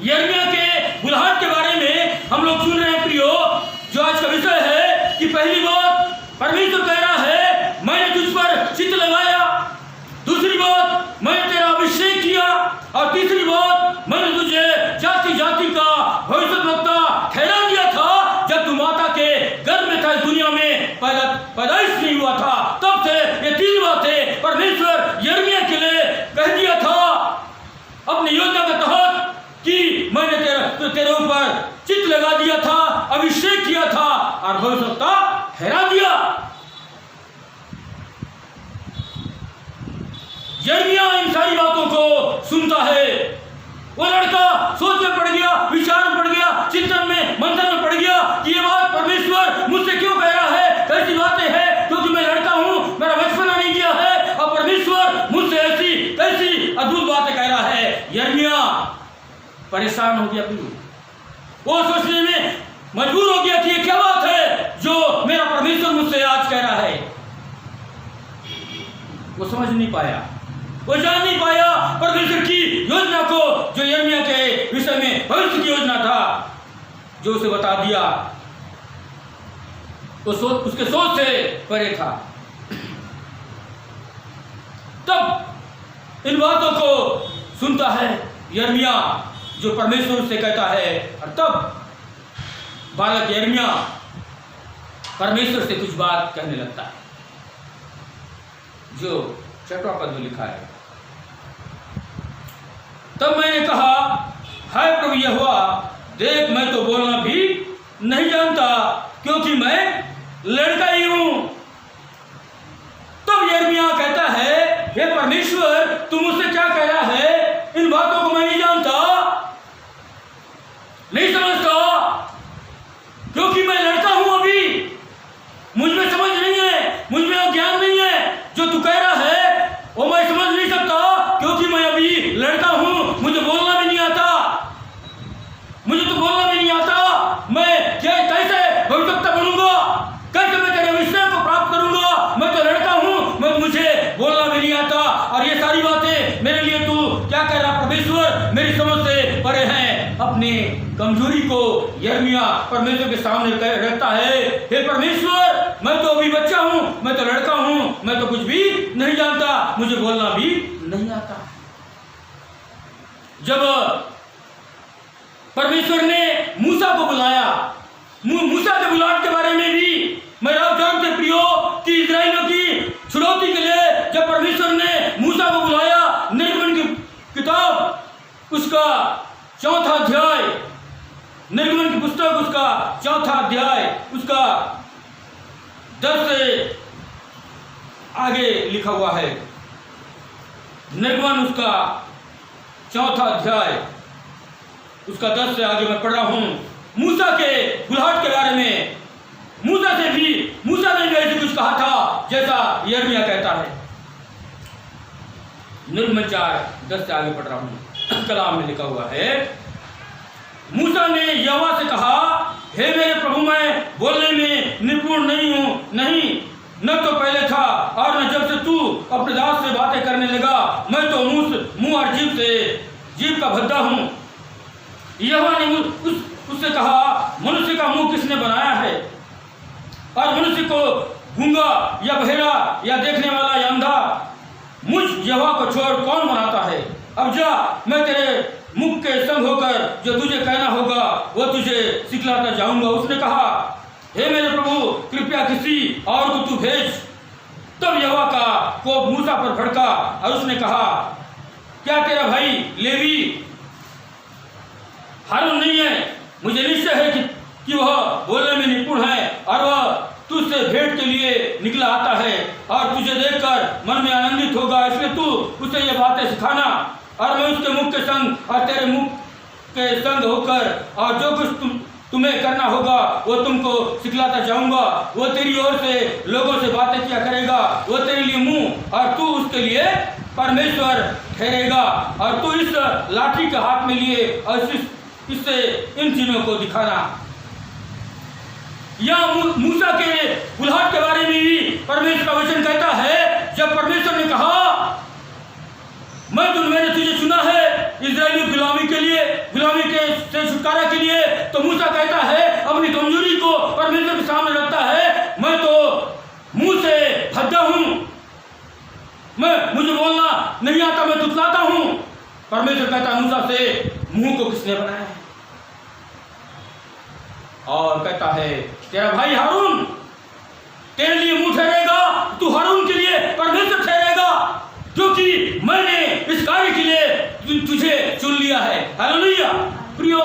यिर्मयाह के बुलाहट के बारे में हम लोग सुन रहे हैं प्रियो, जो आज का विषय है कि पहली बात परमेश्वर कह रहा है मैंने तुझ पर चित्त लगाया, दूसरी बात मैंने तेरा अभिषेक किया, और तीसरी बात मैंने तुझे जाति जाति का भविष्यद्वक्ता ठहरा दिया था जब तू माता के गर्भ में था, इस दुनिया में पैदाइश नहीं हुआ था। तब से ये तीन बातें परमेश्वर यिर्मयाह के लिए कह दिया था अपनी योजना के तहत कि मैंने तेरे ऊपर चित्त लगा दिया था, अभिषेक किया था और भविष्यद्वक्ता ठहरा दिया। यिर्मयाह इन सारी बातों को सुनता है। वो लड़का सोच में पड़ गया, विचार में पड़ गया, चिंतन में, मंथन में पड़ गया कि ये बात परमेश्वर मुझसे क्यों कह रहा है, कैसी बातें हैं, क्योंकि मैं लड़का हूं, मेरा बचपन नहीं गया है और परमेश्वर मुझसे ऐसी कैसी अद्भुत बातें कह रहा है। यिर्मयाह परेशान हो गया। वो सोचने में मजबूर हो गया कि ये क्या बात है जो मेरा परमेश्वर मुझसे आज कह रहा है। वो समझ नहीं पाया, वो जान नहीं पाया परमेश्वर की योजना को, जो यिर्मयाह के विषय में भविष्य की योजना था, जो उसे बता दिया। वो उसके सोच से परे था। तब इन बातों को सुनता है यिर्मयाह, जो परमेश्वर उससे कहता है। और तब बालक यिर्मयाह परमेश्वर से कुछ बात कहने लगता है, जो 6वां पद में लिखा है। तब मैंने कहा, हाय प्रभु यहोवा, देख मैं तो बोलना भी नहीं जानता, क्योंकि मैं लड़का ही हूं। तब यिर्मयाह कहता है, हे परमेश्वर, तू मुझसे क्या कह रहा है? इन बातों को मैं नहीं जानता, नहीं समझता, क्योंकि मैं लड़का हूं। अभी मुझ में समझ नहीं है, मुझ में ज्ञान नहीं है। जो तू कह रहा है वो मैं समझ नहीं सकता, क्योंकि मैं अभी लड़का हूं, मुझे बोलना भी नहीं आता, मुझे तो बोलना भी नहीं आता। मैं क्या कैसे भविष्यवक्ता बनूंगा? कैसे मैं तेरे विषय को प्राप्त करूंगा? मैं तो लड़का हूं, मैं मुझे बोलना भी नहीं आता। और ये सारी बातें मेरे लिए तू क्या कह रहा परमेश्वर, मेरी समझ से परे हैं। अपनी कमजोरी को यिर्मयाह परमेश्वर के सामने रखता है, हे परमेश्वर, मैं तो अभी बच्चा हूं, मैं तो लड़का हूं, मैं तो कुछ भी नहीं जानता, मुझे बोलना भी नहीं आता। जब परमेश्वर ने मूसा को बुलाया, मूसा के बुलाहट के बारे में भी मैं आप जानते प्रियो कि इस्राएलियों की छुड़ौती के लिए जब परमेश्वर ने मूसा को बुलाया, निर्गमन की किताब उसका 4वां अध्याय, निर्गमन की पुस्तक उसका 4वां अध्याय उसका 10 से आगे लिखा हुआ है। निर्गमन उसका 4वां अध्याय उसका 10 से आगे मैं पढ़ रहा हूं। मूसा के बुलाहट के बारे में मूसा ने भी ऐसे कुछ कहा था जैसा यिर्मयाह कहता है। निर्गमन 4:10 से आगे पढ़ रहा हूं। कलाम में लिखा हुआ है, मूसा ने यहोवा से कहा, हे मेरे प्रभु, मैं बोलने में निपुण नहीं हूं, नहीं, न तो पहले था और न जब से तू अपने दास से बातें करने लगा। मैं तो मुंह और जीभ का भद्दा हूं। यहोवा ने उससे कहा, मनुष्य का मुंह किसने बनाया है, और मनुष्य को गूंगा या बहेरा या देखने वाला या अंधा मुझ यहोवा को छोड़ कौन बनाता है? अब जा, मैं तेरे मुख के संग होकर जो तुझे कहना होगा वो तुझे सिखलाता जाऊंगा। उसने कहा, हे मेरे प्रभु, कृपया किसी और को तू भेज। तब यहोवा का कोप मूसा पर भड़का और उसने कहा, क्या तेरा भाई लेवी हारून नहीं है? मुझे निश्चय है कि वह बोलने में निपुण है और वह तुझसे भेंट के लिए निकला आता है और तुझे देखकर मन में आनंदित होगा। इसलिए तू उसे ये बातें सिखाना और मैं उसके मुख के संग और तेरे मुख के संग होकर और जो कुछ तुम्हें करना होगा वो तुमको सिखलाता जाऊंगा। वो तेरी ओर से लोगों से बातें किया करेगा, वो तेरे लिए मुंह और तू उसके लिए परमेश्वर ठहरेगा। और तू इस लाठी के हाथ में लिए और इससे इन चिन्हों को दिखाना। या मूसा के बुलाहट के बारे में भी परमेश्वर का वचन कहता है, जब परमेश्वर ने कहा, मैंने तुझे चुना है इस्राएली गुलामी के लिए, गुलामी के से छुटकारा के लिए, तो मूसा कहता है, अपनी कमजोरी को परमेश्वर के सामने रखता है, मैं तो मुंह से भद्दा हूं, मुझे बोलना नहीं आता, मैं तुतलाता हूं। परमेश्वर कहता है मूसा से, मुंह को किसने बनाया है? और कहता है, तेरा भाई हारून तेरे लिए मुंह ठहरेगा, तू हारून के लिए परमेश्वर ठहरेगा, क्योंकि मैंने इस कार्य के लिए तुझे चुन लिया है। हालेलुया। प्रियो,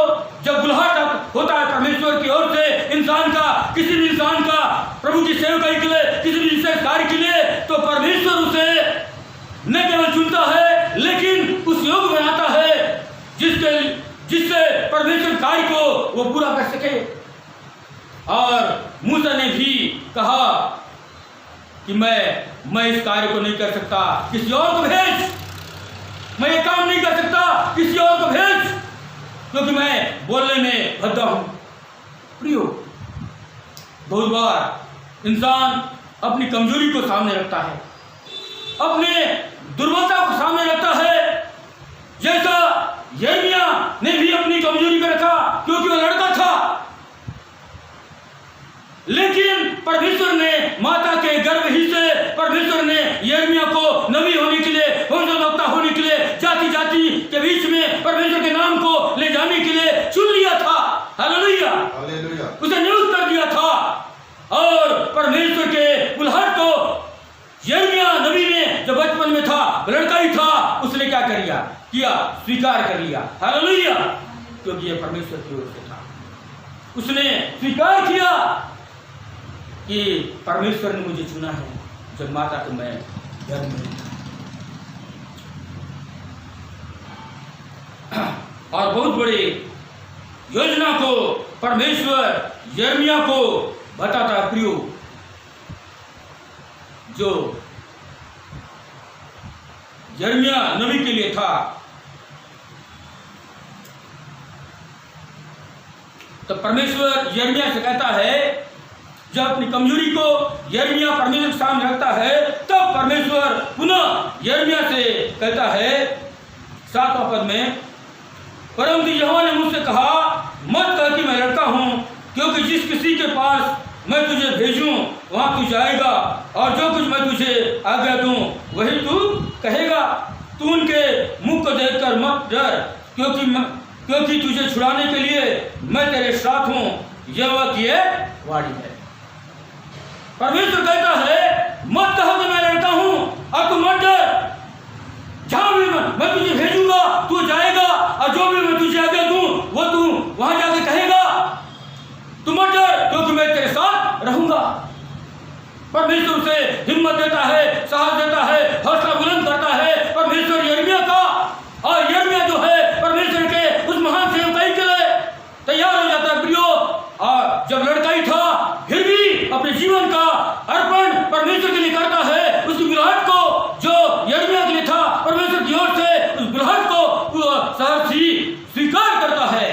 जब बुलाहट होता है परमेश्वर की ओर से इंसान का, किसी भी इंसान का प्रभु की सेवकाई के लिए, किसी भी विशेष कार्य के लिए, तो परमेश्वर उसे न केवल चुनता है लेकिन उस योग्य बनाता है जिससे परमेश्वर कार्य को वो पूरा कर सके। और मूसा ने भी कहा कि मैं इस कार्य को नहीं कर सकता, किसी और को भेज, मैं ये काम नहीं कर सकता, किसी और को भेज, क्योंकि मैं बोलने में भद्दा हूं। प्रियो, बहुत बार इंसान अपनी कमजोरी को सामने रखता है, अपने दुर्बलता को सामने रखता है, जैसा यिर्मयाह ने भी अपनी कमजोरी को रखा, क्योंकि वह लड़का था। लेकिन परमेश्वर ने माता के गर्भ ही से परमेश्वर ने यिर्मयाह को नबी होने के लिए, भविष्यद्वक्ता होने के लिए, जाति जाति के बीच में परमेश्वर के नाम को ले जाने के लिए चुन लिया था। Hallelujah, hallelujah. उसे नियुक्त कर दिया था। और परमेश्वर के बुलाहट को यिर्मयाह नबी ने जब बचपन में था, लड़का ही था, उसने क्या किया? स्वीकार कर लिया। हालेलुया, क्योंकि यह परमेश्वर की ओर से था। उसने स्वीकार किया कि परमेश्वर ने मुझे चुना है जब माता को मैं गर्भ में था। और बहुत बड़ी योजना को परमेश्वर यिर्मयाह को बताता है। प्रियो, जो यिर्मयाह नबी के लिए था, तो परमेश्वर यिर्मयाह से कहता है, जब अपनी कमजोरी को यिर्मयाह परमेश्वर के सामने रखता है, तब परमेश्वर पुनः यिर्मयाह से कहता है 7वां पद में, परंतु यहोवा ने मुझसे कहा, मत कह कि मैं लड़का हूं, क्योंकि जिस किसी के पास मैं तुझे भेजूं वहां तू जाएगा, और जो कुछ मैं तुझे आज्ञा दूं वही तू कहेगा। तू उनके मुख को देखकर मत डर, क्योंकि तुझे छुड़ाने के लिए मैं तेरे साथ हूं। यहोवा की वाणी है। परमेश्वर कहता है, मत कहो कि मैं लड़का हूं, और तू मत डर। जहां भी मैं तुझे भेजूंगा तू जाएगा, और जो भी मैं तुझे आज्ञा दूं वो तू वहां जाके कहेगा। तू मत डर, क्योंकि मैं तेरे साथ रहूंगा। परमेश्वर से हिम्मत देता है, साहस देता है, हौसला बुलंद करता है परमेश्वर यिर्मयाह का। और यिर्मयाह जो है परमेश्वर के उस महान सेवकाई के लिए तैयार हो जाता है। प्रियो, और जब लड़का ही था फिर भी अपने जीवन का अर्पण परमेश्वर के लिए करता है। उस बुलाहट को जो यिर्मयाह के लिए था, परमेश्वर की ओर से उस बुलाहट को सहर्ष ही स्वीकार करता है,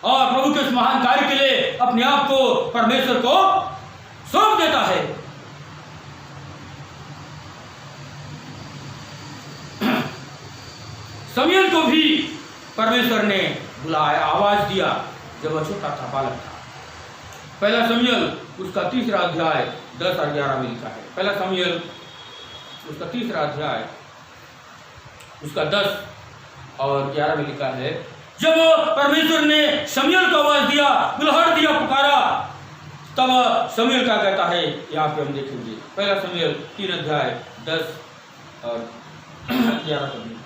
और प्रभु के उस महान कार्य के लिए अपने आप को परमेश्वर को सौंप देता है। शमूएल को भी परमेश्वर ने बुलाया, आवाज दिया जब वह छोटा था, बालक था। पहला शमूएल उसका 3रा अध्याय 10 और 11 में लिखा है। पहला शमूएल उसका 3रा अध्याय उसका 10 और 11 में लिखा है, जब परमेश्वर ने शमूएल को आवाज दिया, बुलाहट दिया, पुकारा, तब शमूएल क्या कहता है यहाँ पे हम देखेंगे। पहला शमूएल 3 अध्याय 10 और 11 पद में,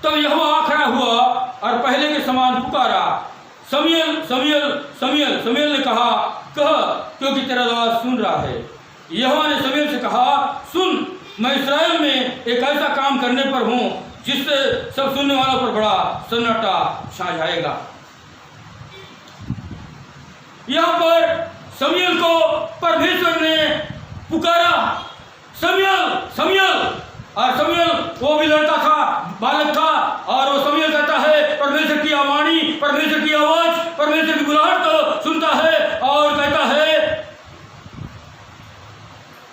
तब यहोवा खड़ा हुआ और पहले के समान पुकारा, शमूएल शमूएल शमूएल। शमूएल ने कहा, कह, क्योंकि तेरा आवाज सुन रहा है। यहोवा ने शमूएल से कहा, सुन, मैं इस्राएल में एक ऐसा काम करने पर हूं जिससे सब सुनने वालों पर बड़ा सन्नाटा छा जाएगा। यहां पर शमूएल को परमेश्वर ने पुकारा, शमूएल शमूएल। और शमूएल वो भी लड़का था, बालक था, और वो शमूएल कहता है परमेश्वर की वाणी, परमेश्वर की आवाज, परमेश्वर की बुलाहट को सुनता है, और कहता है,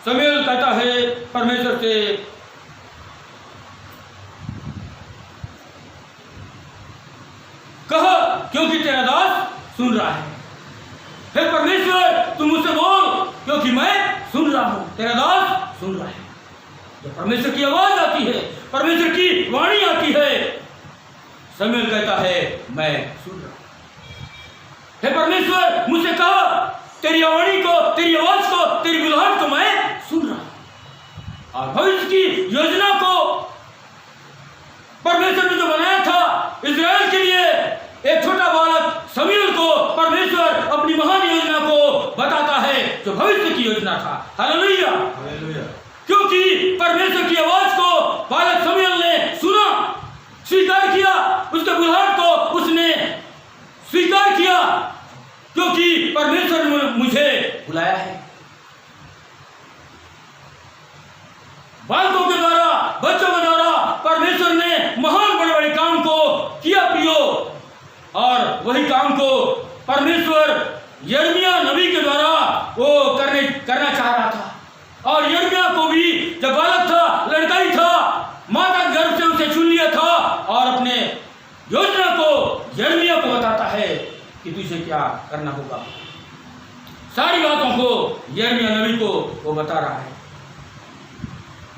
शमूएल कहता है परमेश्वर से, कह, क्योंकि तेरा दास सुन रहा है। हे परमेश्वर, तुम मुझसे बोल, क्योंकि मैं सुन रहा हूं। तेरा दास सुन रहा है। जब परमेश्वर की आवाज आती है, परमेश्वर की वाणी आती है, शमूएल कहता है मैं सुन रहा हूं। हे परमेश्वर, मुझसे कहा, तेरी वाणी को, तेरी आवाज को, तेरी बुलाहट को मैं सुन रहा हूं। और भविष्य की योजना को परमेश्वर ने जो बनाया था इस्राएल के लिए, एक छोटा बालक शमूएल को परमेश्वर अपनी महान योजना को बताता है, जो भविष्य की योजना था। Hallelujah, hallelujah. क्योंकि परमेश्वर की आवाज को बालक शमूएल ने सुना, स्वीकार किया, उसके बुलाहट को उसने स्वीकार किया, क्योंकि परमेश्वर ने मुझे बुलाया है। बालकों के द्वारा, बच्चों के द्वारा परमेश्वर ने महान बड़े बड़े काम को किया प्रियो, और वही काम को परमेश्वर यिर्मयाह नबी के द्वारा वो करना चाह रहा था। और यिर्मयाह को भी जब बालक था, लड़का ही था, माता के गर्भ से उसे चुन लिया था, और अपने योजना को यिर्मयाह को बताता है कि तुझे क्या करना होगा। सारी बातों को यिर्मयाह नबी को वो बता रहा है।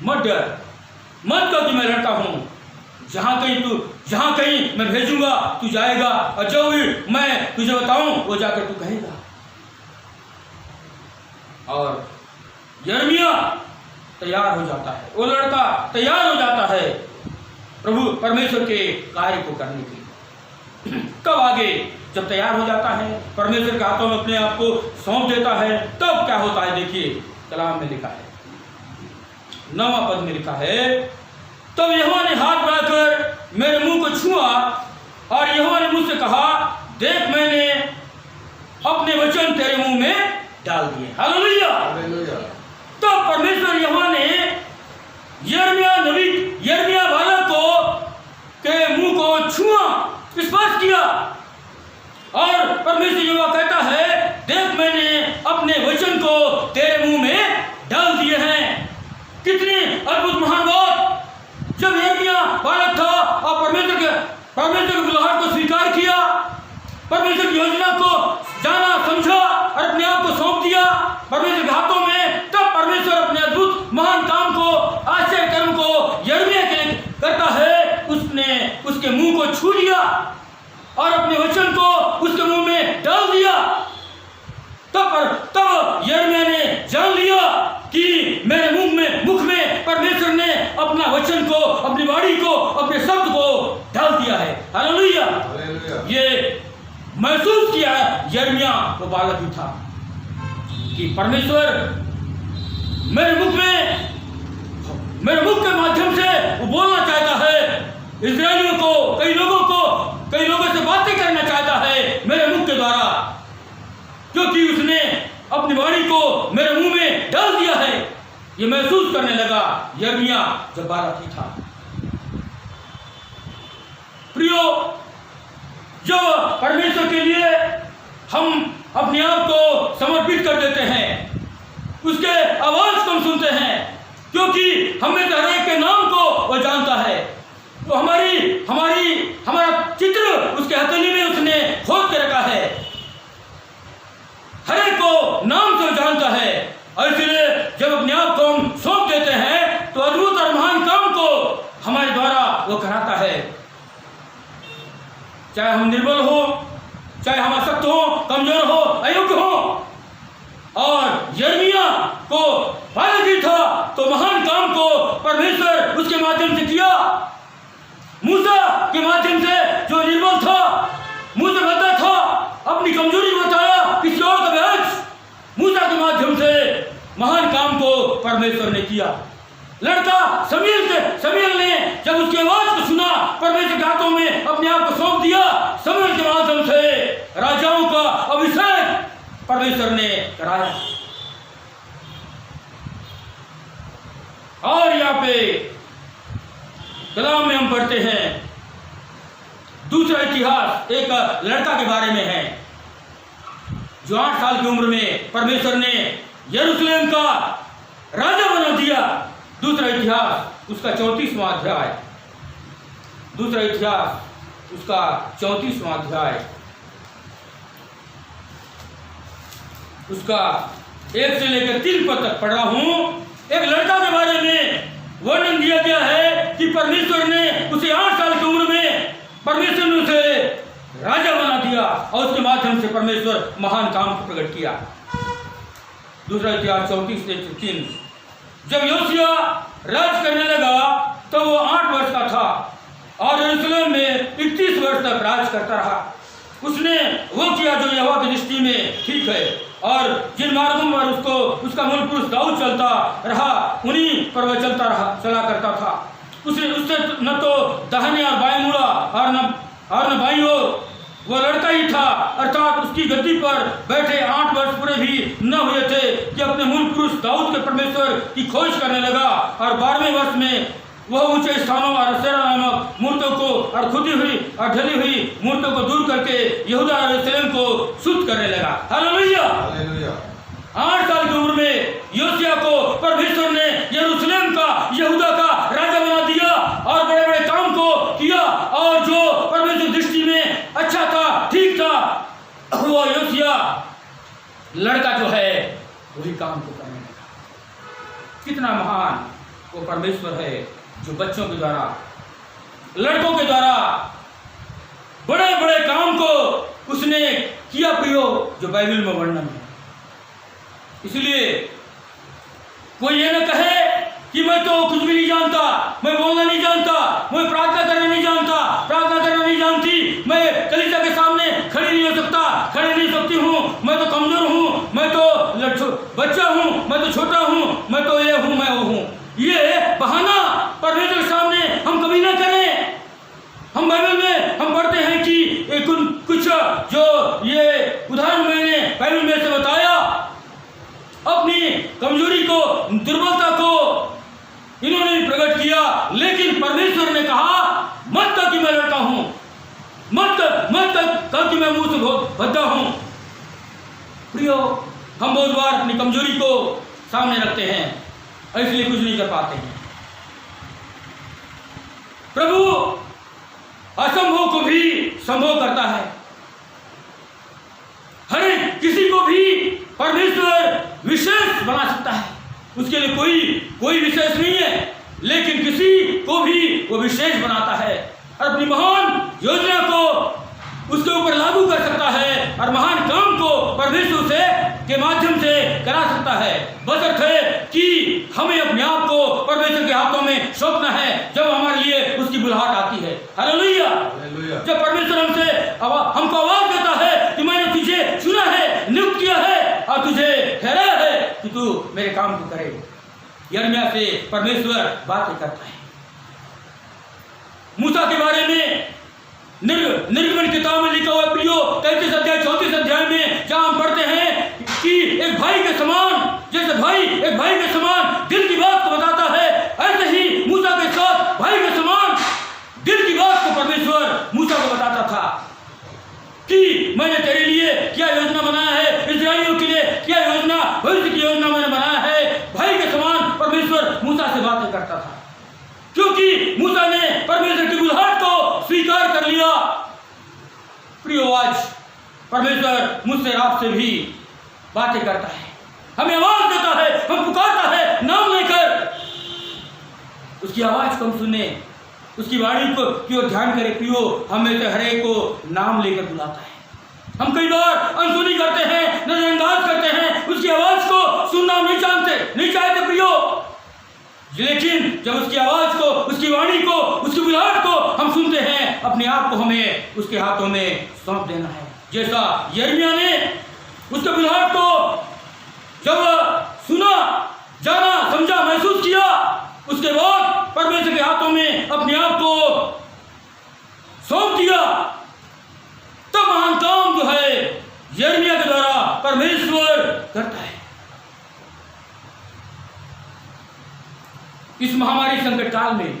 मत डर, मत कहो कि मैं लड़का हूं, जहां कहीं मैं भेजूंगा तू जाएगा, और जो भी मैं तुझे बताऊं वो जाकर तू कहेगा। और यिर्मयाह तैयार हो जाता है, वो लड़का तैयार हो जाता है प्रभु परमेश्वर के कार्य को करने के लिए। कब आगे जब तैयार हो जाता है, परमेश्वर के हाथों में अपने आप को सौंप देता है, तब क्या होता है? देखिए कलाम में लिखा है, 9वां पद में लिखा है, तब यहोवा ने हाथ बढ़ाकर मेरे मुंह को छुआ और यहोवा ने मुझसे कहा, देख मैंने अपने वचन तेरे मुंह में डाल दिए। हालेलुया। तब परमेश्वर यहोवा ने यिर्मयाह बालक के मुंह को छुआ, स्पर्श किया, और परमेश्वर यहोवा कहता है, देख मैंने अपने वचन को तेरे मुंह में डाल दिए हैं। कितनी अद्भुत महान बात! जब यिर्मयाह बालक था और परमेश्वर के बुलाहट को स्वीकार किया, परमेश्वर की योजना को जाना समझा और अपने आप को सौंप दिया परमेश्वर के हाथों में, तब परमेश्वर अपने अद्भुत महान काम को, आश्चर्य कर्म को यिर्मयाह के लिए करता है। उसने उसके मुंह को छू लिया और अपने वचन को उसके मुंह में डाल दिया। तब यिर्मयाह ने जान लिया कि मेरे मुख में परमेश्वर ने अपना वचन को, अपनी वाणी को, अपने शब्द को डाल दिया है। हालेलुया। ये महसूस किया यिर्मयाह वो बालक ही था कि परमेश्वर मेरे मुख के माध्यम से वो बोलना चाहता है इस्राएलियों को, कई लोगों से बातें करना चाहता है मेरे मुख के द्वारा, क्योंकि उसने अपनी वाणी को मेरे मुंह में डाल दिया है। ये महसूस करने लगा यिर्मयाह जब बालक ही था। प्रियो, जब परमेश्वर के लिए हम अपने आप को समर्पित कर देते हैं, उसके आवाज को हम सुनते हैं, क्योंकि हमें हर एक के नाम को वो जानता है, तो हमारा चित्र उसके हथेली में उसने खोद के रखा है, हर एक को नाम से जानता है। और इसलिए जब अपने आप को हम सौंप देते हैं तो अद्भुत और महान काम को हमारे द्वारा वो कराता है। चाहे हम निर्बल हो, चाहे हम अशक्त हो, कमजोर हो, अयोग्य हो, और यिर्मयाह को बालक ही था तो महान काम को परमेश्वर उसके माध्यम से किया। मूसा के माध्यम से जो निर्बल था, मूसा कहता था, अपनी कमजोरी बताया, किसी और का भेज, मूसा के माध्यम से महान काम को परमेश्वर ने किया। लड़का शमूएल ने जब उसकी आवाज को सुना, परमेश्वर के हाथों में अपने आप को सौंप दिया, शमूएल के माध्यम से राजाओं का अभिषेक परमेश्वर ने कराया। और यहाँ पे कलाम में हम पढ़ते हैं दूसरा इतिहास एक लड़का के बारे में है जो 8 साल की उम्र में परमेश्वर ने यरूशलेम का राजा बना दिया। दूसरा इतिहास उसका 34वां अध्याय, दूसरा इतिहास उसका 34वां अध्याय, उसका 1 से लेकर 3 पद तक पढ़ रहा हूं। एक लड़का के बारे में वर्णन दिया गया है कि परमेश्वर ने उसे 8 साल की उम्र में परमेश्वर ने उसे राजा बना दिया और उसके माध्यम से परमेश्वर महान काम को प्रकट किया। दूसरा इतिहास 34 से 3। जब योशिया राज करने लगा तो वो 8 वर्ष का था और यरूशलेम में 31 वर्ष तक राज करता रहा। उसने वो किया जो यहोवा की दृष्टि में ठीक है, और जिन मार्गों पर उसका मूल पुरुष दाऊद चलता रहा, उन्हीं पर वह चला करता था। उससे न तो दाहिने और बाएं मुड़ा और न बाईं ओर, वह लड़का ही था, अर्थात उसकी गद्दी पर बैठे 8 वर्ष पूरे भी न हुए थे कि अपने मूल पुरुष दाऊद के परमेश्वर की खोज करने लगा। और 12वें वर्ष में वह ऊंचे स्थानों और अशेरा नामक मूर्तों को और खुदी हुई और ढली हुई मूर्तों को दूर करके यहूदा और यरूशलेम को शुद्ध करने लगा। हालेलुया। 8 साल की उम्र में योशिया को परमेश्वर ने यरूशलेम का, यहूदा का राजा बना दिया और बड़े बड़े काम को किया, और जो परमेश्वर दृष्टि में अच्छा था, ठीक था, वो योशिया लड़का जो है वही काम को करने लगा। कितना महान वो परमेश्वर है जो बच्चों के द्वारा, लड़कों के द्वारा बड़े बड़े काम को उसने किया प्रियो, जो बाइबल में वर्णन है। इसलिए कोई ये न कहे कि मैं तो कुछ भी नहीं जानता, मैं बोलना नहीं जानता, मैं प्रार्थना करना नहीं जानता, प्रार्थना करना नहीं जानती, मैं कलीसिया के सामने खड़ी नहीं हो सकता, खड़ी नहीं सकती हूँ, मैं तो कमजोर हूँ, मैं तो बच्चा हूँ, मैं तो छोटा हूँ, मैं तो ये हूँ, मैं वो हूँ। ये बहाना परमेश्वर के सामने हम कभी ना करें। हम बाइबल में हम पढ़ते हैं कि कुछ जो ये उदाहरण मैंने बाइबल में से बताया, अपनी कमजोरी को, दुर्बलता को इन्होंने भी प्रकट किया, लेकिन परमेश्वर ने कहा मत कह कि मैं लड़का हूं, मत कह कि मैं मुंह से भद्दा हूं। प्रियो, हम बहुत बार अपनी कमजोरी को सामने रखते हैं, इसलिए कुछ नहीं कर पाते हैं। प्रभु असंभव को भी संभव करता है। हर एक किसी को भी परमेश्वर विशेष बना सकता है, उसके लिए कोई विशेष नहीं है, लेकिन किसी को भी वो विशेष बनाता है और अपनी महान योजना को उसके ऊपर लागू कर सकता है और महान काम को परमेश्वर से के माध्यम से करा सकता है। बशर्ते कि हमें अपने आप को परमेश्वर के हाथों में सौंपना है जब हमारे लिए उसकी बुलाहट आती है। हालेलुया। जब परमेश्वर हमको आवाज देता है कि मैंने तुझे चुना है, नियुक्त किया है और तुझे ठहराया है कि तू मेरे काम को करे। यिर्मयाह से परमेश्वर बातें करता है। मूसा के बारे में निर्गमन किताब में लिखा हुआ प्रियो 33 अध्याय 34 अध्याय में जहां हम पढ़ते हैं कि एक भाई के समान, जैसे भाई एक भाई के समान दिल की बात को बताता है, ऐसे ही मूसा के साथ भाई के समान दिल की बात को परमेश्वर मूसा को बताता था कि मैंने तेरे लिए क्या योजना बनाया है, इस्राएलियों के लिए क्या योजना, भविष्य की योजना मैंने बनाया है। भाई के समान परमेश्वर मूसा से बातें करता था, क्योंकि मूसा ने परमेश्वर की बुलाहट को स्वीकार कर लिया। प्रियो, आज परमेश्वर मुझसे आपसे भी बातें करता है, हमें आवाज देता है, हम पुकारता है नाम लेकर। उसकी आवाज को हम सुने, उसकी वाणी को की ओर ध्यान करें। प्रियो, हमें से हर एक को नाम लेकर बुलाता है। हम कई बार अनसुनी करते हैं, नजरअंदाज करते हैं, उसकी आवाज को सुनना नहीं चाहते प्रियो, लेकिन जब उसकी आवाज को, उसकी वाणी को, उसकी बुलाहट को हम सुनते हैं, अपने आप को हमें उसके हाथों में सौंप देना है। जैसा यिर्मयाह ने उसके बुलाहट को जब सुना, जाना, समझा, महसूस किया, उसके बाद परमेश्वर के हाथों में अपने आप को सौंप दिया, तब महान काम जो है यिर्मयाह के द्वारा परमेश्वर करता है। इस महामारी संकट काल में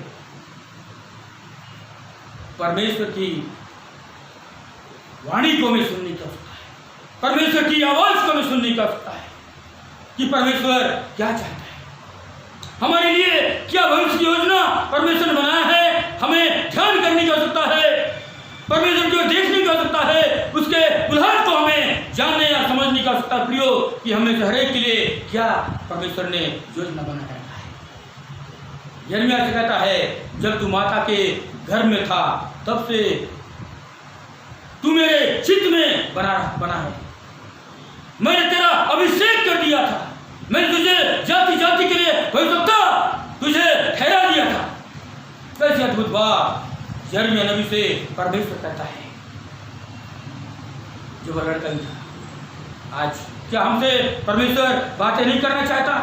परमेश्वर की वाणी को हमें सुनने की आवश्यकता है, परमेश्वर की आवाज को हमें सुनने की आवश्यकता है कि परमेश्वर क्या चाहता है, हमारे लिए क्या भविष्य की योजना परमेश्वर ने बनाया है। हमें ध्यान करने की आवश्यकता है, परमेश्वर की ओर देखने की आवश्यकता है, उसके बुलाहट को हमें जानने या समझने की आवश्यकता है प्रियो, कि हमें से हर एक के लिए क्या परमेश्वर ने योजना बनाया है। यिर्मयाह से कहता है, जब तू माता के घर में था तब से तू मेरे चित्त में बना है। मैंने तेरा अभिषेक कर दिया था, मैंने तुझे जाति जाति के लिए भविष्यवक्ता तुझे ठहरा दिया था। कैसी अद्भुत बात यिर्मयाह नबी से परमेश्वर कहता है, जो वह लड़का ही था। आज क्या हमसे परमेश्वर बातें नहीं करना चाहता?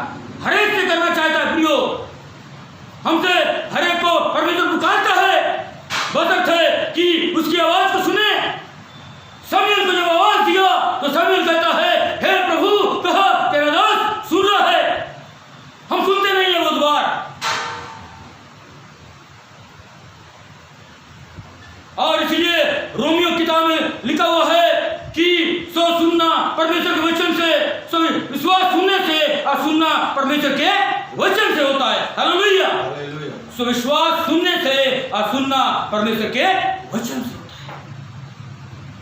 हर एक से करना चाहता है प्रियो, हमसे हर एक को परमेश्वर पुकारता है, बशर्ते कि उसकी आवाज को सुने। शमूएल को जब आवाज दिया तो शमूएल कहता है, हे प्रभु, कहा तेरा दास सुन रहा है। हम सुनते नहीं है बहुत बार, और इसलिए रोमियो किताब में लिखा हुआ है कि सो सुनना परमेश्वर के वचन से, सो विश्वास सुनने से और सुनना परमेश्वर के वचन से होता है। हालेलुया। सो विश्वास सुनने से और सुनना परमेश्वर के वचन से होता है।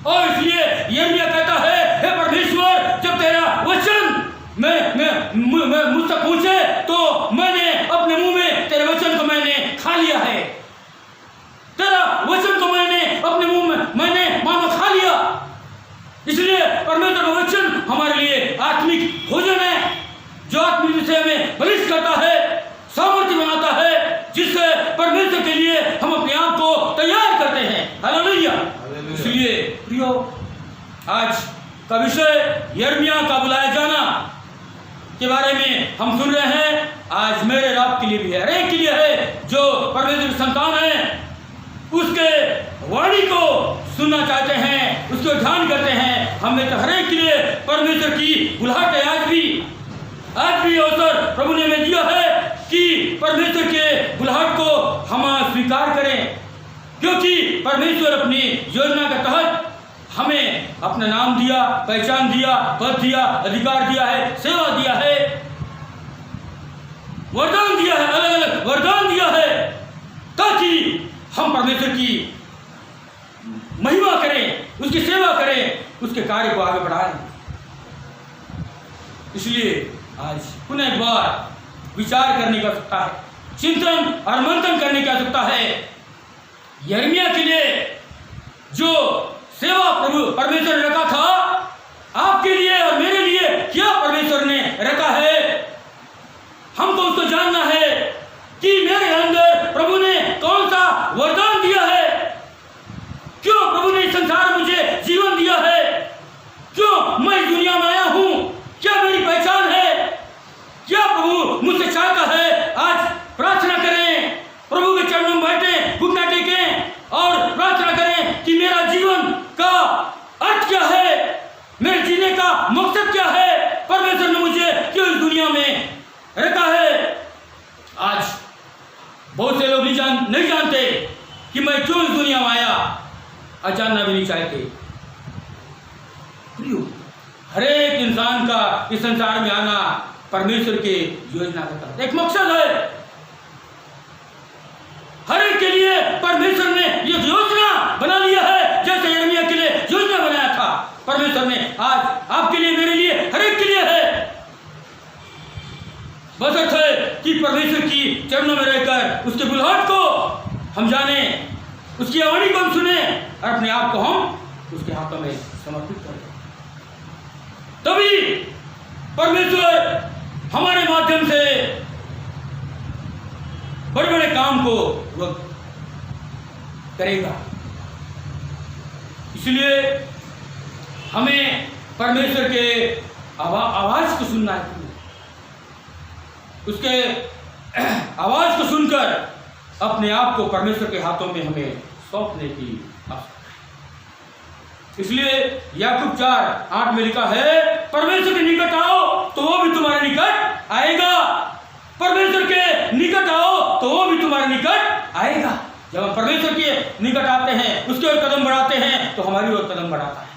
और इसलिए यिर्मयाह कहता है, हे परमेश्वर, जब तेरा वचन मैं मुझ तक पहुंचे तो मैंने अपने मुंह में तेरे वचन को मैंने खा लिया है। तेरा वचन को मैंने अपने मुंह में मैंने मानो खा लिया। इसलिए परमेश्वर का वचन हमारे लिए आत्मिक भोजन है, जो आत्मिक से हमें बलिष्ठ करता है, सामर्थ्य बनाता है, जिससे परमेश्वर के लिए हम अपने आप को तैयार करते हैं। हालेलुया। इसलिए प्रियो, आज का विषय यिर्मयाह का बुलाया जाना के बारे में हम सुन रहे हैं। आज मेरे और आपके लिए भी है, हर एक के लिए है जो परमेश्वर की संतान है, उसके वाणी को सुनना चाहते हैं, उसको ध्यान करते हैं। हमें तो हर एक के लिए परमेश्वर की बुलाहट है। आज भी अवसर प्रभु ने हमें दिया है कि परमेश्वर के बुलाहट को हम स्वीकार करें, क्योंकि परमेश्वर अपनी योजना के तहत हमें अपना नाम दिया, पहचान दिया, पद दिया, अधिकार दिया है, सेवा दिया है, वरदान दिया है, अलग अलग वरदान दिया है, ताकि हम परमेश्वर की महिमा करें, उसकी सेवा करें, उसके कार्य को आगे बढ़ाएं। इसलिए आज पुनः एक बार विचार करने की आवश्यकता है, चिंतन और मंथन करने की आवश्यकता है। यिर्मयाह के लिए जो सेवा प्रभु परमेश्वर ने रखा था, आपके लिए और मेरे लिए क्या परमेश्वर ने रखा है, हमको उसको जानना है कि मेरे अंदर प्रभु ने कौन सा वरदान दिया है, क्यों प्रभु ने इस संसार में मुझे जीवन दिया है, क्यों मैं इस दुनिया में आया हूं, क्या मेरी पहचान है, क्या प्रभु मुझसे चाहता है। आज प्रार्थना करें, प्रभु के चरणों में बैठे, घुटना टेकें और प्रार्थना करें कि मेरा जीवन का अर्थ क्या है, मेरे जीने का मकसद क्या है, परमेश्वर ने मुझे क्यों इस दुनिया में रखा है। आज बहुत से लोग नहीं जानते कि मैं क्यों इस दुनिया में आया, और जानना भी नहीं चाहते। प्रियो, हर एक इंसान का इस संसार में आना परमेश्वर के योजना का तहत एक मकसद है। हर एक के लिए परमेश्वर ने ये योजना बना लिया है, जैसे यिर्मयाह के लिए योजना बनाया था परमेश्वर ने, आज आपके लिए, मेरे लिए, हर एक के लिए है। बशर्ते है कि परमेश्वर की चरणों में रहकर उसके बुलाहट को हम जाने, उसकी वाणी को हम सुने और अपने आप को हम उसके हाथों में समर्पित करें, तभी परमेश्वर हमारे माध्यम से बड़े बड़े काम को वह करेगा। इसलिए हमें परमेश्वर के आवाज को सुनना है, उसके आवाज को सुनकर अपने आप को परमेश्वर के हाथों में हमें सौंपने की आवश्यकता है। इसलिए याकूब 4:8 में लिखा है, परमेश्वर के निकट आओ तो वो भी तुम्हारे निकट आएगा, परमेश्वर के निकट आओ तो वो भी तुम्हारे निकट आएगा। जब हम परमेश्वर के निकट आते हैं, उसके ओर कदम बढ़ाते हैं, तो हमारी ओर कदम बढ़ाता है।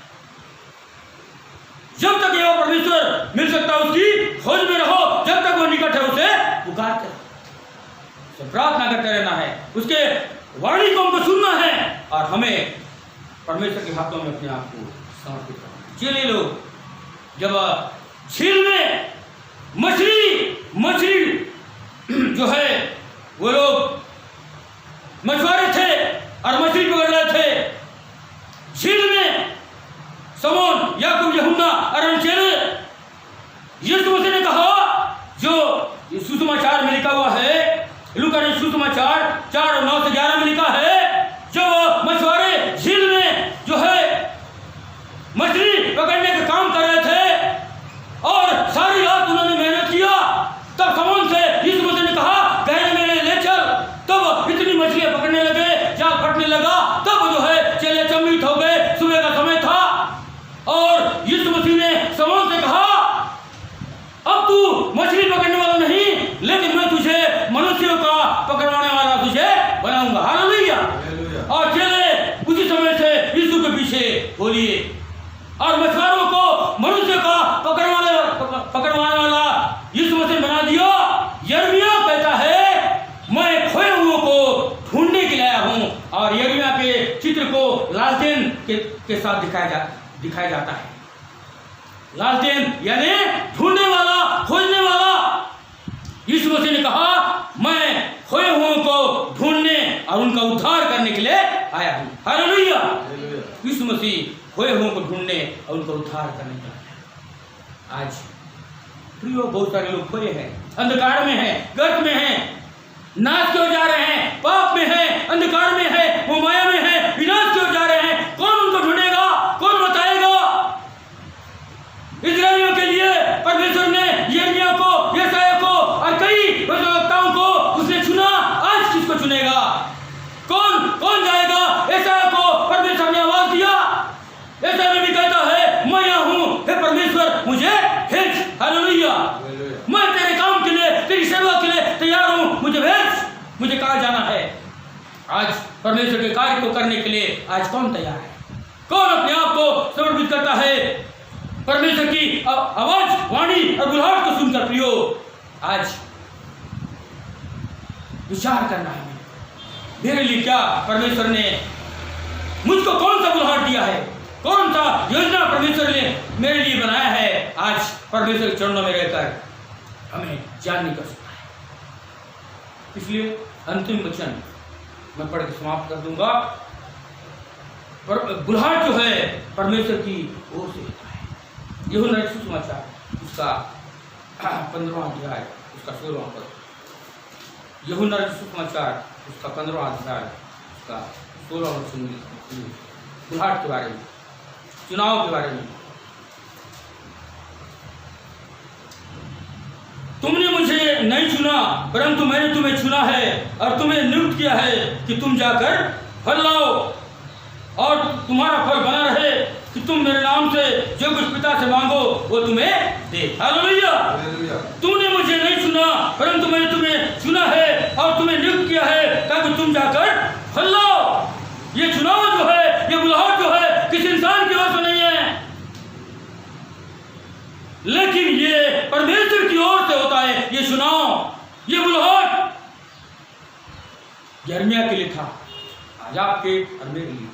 जब तक यह परमेश्वर मिल सकता है, उसकी खोज में रहो, जब तक वो निकट है उसे पुकारते रहो, उसे प्रार्थना करते रहना है, उसके वाणी को हमको सुनना है और हमें परमेश्वर के हाथों में अपने आप को समर्पित करना। चलिए लोग, जब झील में मछली जो है, वो लोग मछुआरे थे और मछली पकड़ रहे थे, झील में समौन, याकूब, यूहन्ना और चेले, यीशु मसीह ने कहा, जो सुसमाचार में लिखा हुआ है, लूका ने सुसमाचार 4:9 से 11 में लिखा है, जब मछुआरे झील में जो है मछली पकड़ने का काम कर रहे थे और सारी रात उन्होंने मेहनत किया, तब समौन से यीशु मसीह ने कहा, गहरे में ले चल। तब इतनी मछलियां पकड़ने लगे, जाल फटने लगा, तब जो है चेले चंबित हो गए, सुबह का समय था और यीशु मसीह ने समौन से कहा, अब तू मछली पकड़ने वाला नहीं, लेकिन मैं तुझे मनुष्यों का पकड़वाने वाला तुझे बनाऊंगा। हालेलुया। और चेले उसी समय से यीशु के पीछे हो लिए और मछुआरों को मनुष्य का पकड़वाने वाला यीशु मसीह बना दिया। यिर्मयाह कहता है, मैं खोए हुओं को ढूंढने के लिए आया हूं, और यिर्मयाह के चित्र को लालटेन के साथ दिखाया जाता है। लालटेन यानी ढूंढने वाला, खोजने वाला। यीशु मसीह ने कहा मैं खोए हुओं को ढूंढने और उनका उद्धार करने के लिए आया हूं। हालेलुया। यीशु मसीह खोए हुओं को ढूंढने और उनका उद्धार करने के लिए आया। आज प्रियो बहुत सारे लोग खोए हैं, अंधकार में हैं, गर्त में हैं, नाश की ओर जा रहे हैं, पाप में हैं, अंधकार में है, वो माया में है, विनाश की ओर जा रहे हैं। कौन उनको ढूंढेगा? कौन बताएगा? इस्राएलियों के लिए परमेश्वर ने यिर्मयाह को, यशायाह को और कई भविष्यवक्ताओं को उसने चुना। आज किसको चुनेगा? कौन जाएगा? यशायाह को परमेश्वर ने आवाज दिया। यशायाह में भी कहता है मैं यहाँ हूँ, हे परमेश्वर मुझे भेज। हालेलुया। मैं तेरे काम के लिए, तेरी सेवा के लिए तैयार हूँ, मुझे भेज। मुझे कहाँ जाना है? आज परमेश्वर के कार्य को करने के लिए आज कौन तैयार है? कौन अपने आप को समर्पित करता है परमेश्वर की आवाज, वाणी और बुलाहट को सुनकर? प्रियो आज विचार करना है मेरे लिए क्या परमेश्वर ने मुझको कौन सा बुलाहट दिया है, कौन सा योजना परमेश्वर ने मेरे लिए बनाया है। आज परमेश्वर के चरणों में रहकर हमें जान नहीं कर सकता है। इसलिए अंतिम वचन मैं पढ़ के समाप्त कर दूंगा। पर बुलाहट जो है परमेश्वर की ओर से होता है। यूहन्ना रचित सुसमाचार उसका 15वां अध्याय उसका 16वां पद। यूहन्ना रचित सुसमाचार उसका 15वां अध्याय उसका 16वां वचन बुलाहट के बारे में, चुनाव के बारे में। तुमने मुझे नहीं चुना परंतु मैंने तुम्हें चुना है और तुम्हें नियुक्त किया है कि तुम जाकर फल लाओ और तुम्हारा फल बना रहे, कि तुम मेरे नाम से जो कुछ पिता से मांगो वो तुम्हें दे। हालेलुया। तुमने मुझे नहीं चुना परंतु मैंने तुम्हें चुना है और तुम्हें नियुक्त किया है ताकि तुम जाकर फल लाओ। ये चुनाव जो है, ये बुलाहट जो है किसी इंसान की ओर से नहीं है, लेकिन ये परमेश्वर की ओर से होता है। ये चुनाव, ये बुलाहट यिर्मयाह के लिए था, आज आपके और मेरे लिए।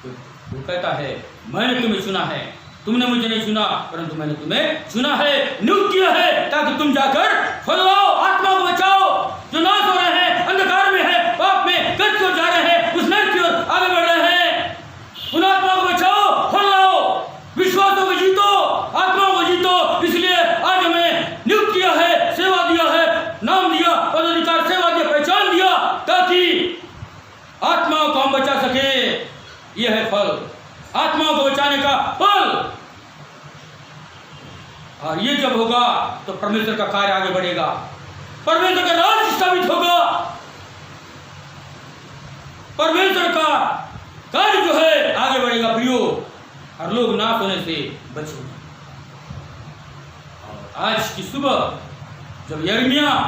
तो वो कहता है मैंने तुम्हें चुना है, तुमने मुझे नहीं चुना परंतु मैंने तुम्हें चुना है, नियुक्त किया है ताकि तुम जाकर फल लाओ, आत्मा को बचाओ जो नाश हो रहे हैं, अंधकार में है, पाप में गत की ओर जा रहे हैं, उस नरक की ओर आगे बढ़ रहे हैं। उन आत्मा को बचाओ, फल लाओ, विश्वासों को जीतो, आत्माओं को जीतो। इसलिए आज हमें नियुक्त किया है, सेवा दिया है, नाम दिया, पदाधिकार, सेवा दिया, पहचान दिया, ताकि आत्माओं को हम बचा सके। यह है फल, आत्माओं को बचाने का फल। और ये जब होगा तो परमेश्वर का कार्य आगे बढ़ेगा, परमेश्वर का राज स्थापित होगा, परमेश्वर का कार्य जो है आगे बढ़ेगा प्रियो, और लोग नाश होने से बचेंगे। आज की सुबह जब यिर्मयाह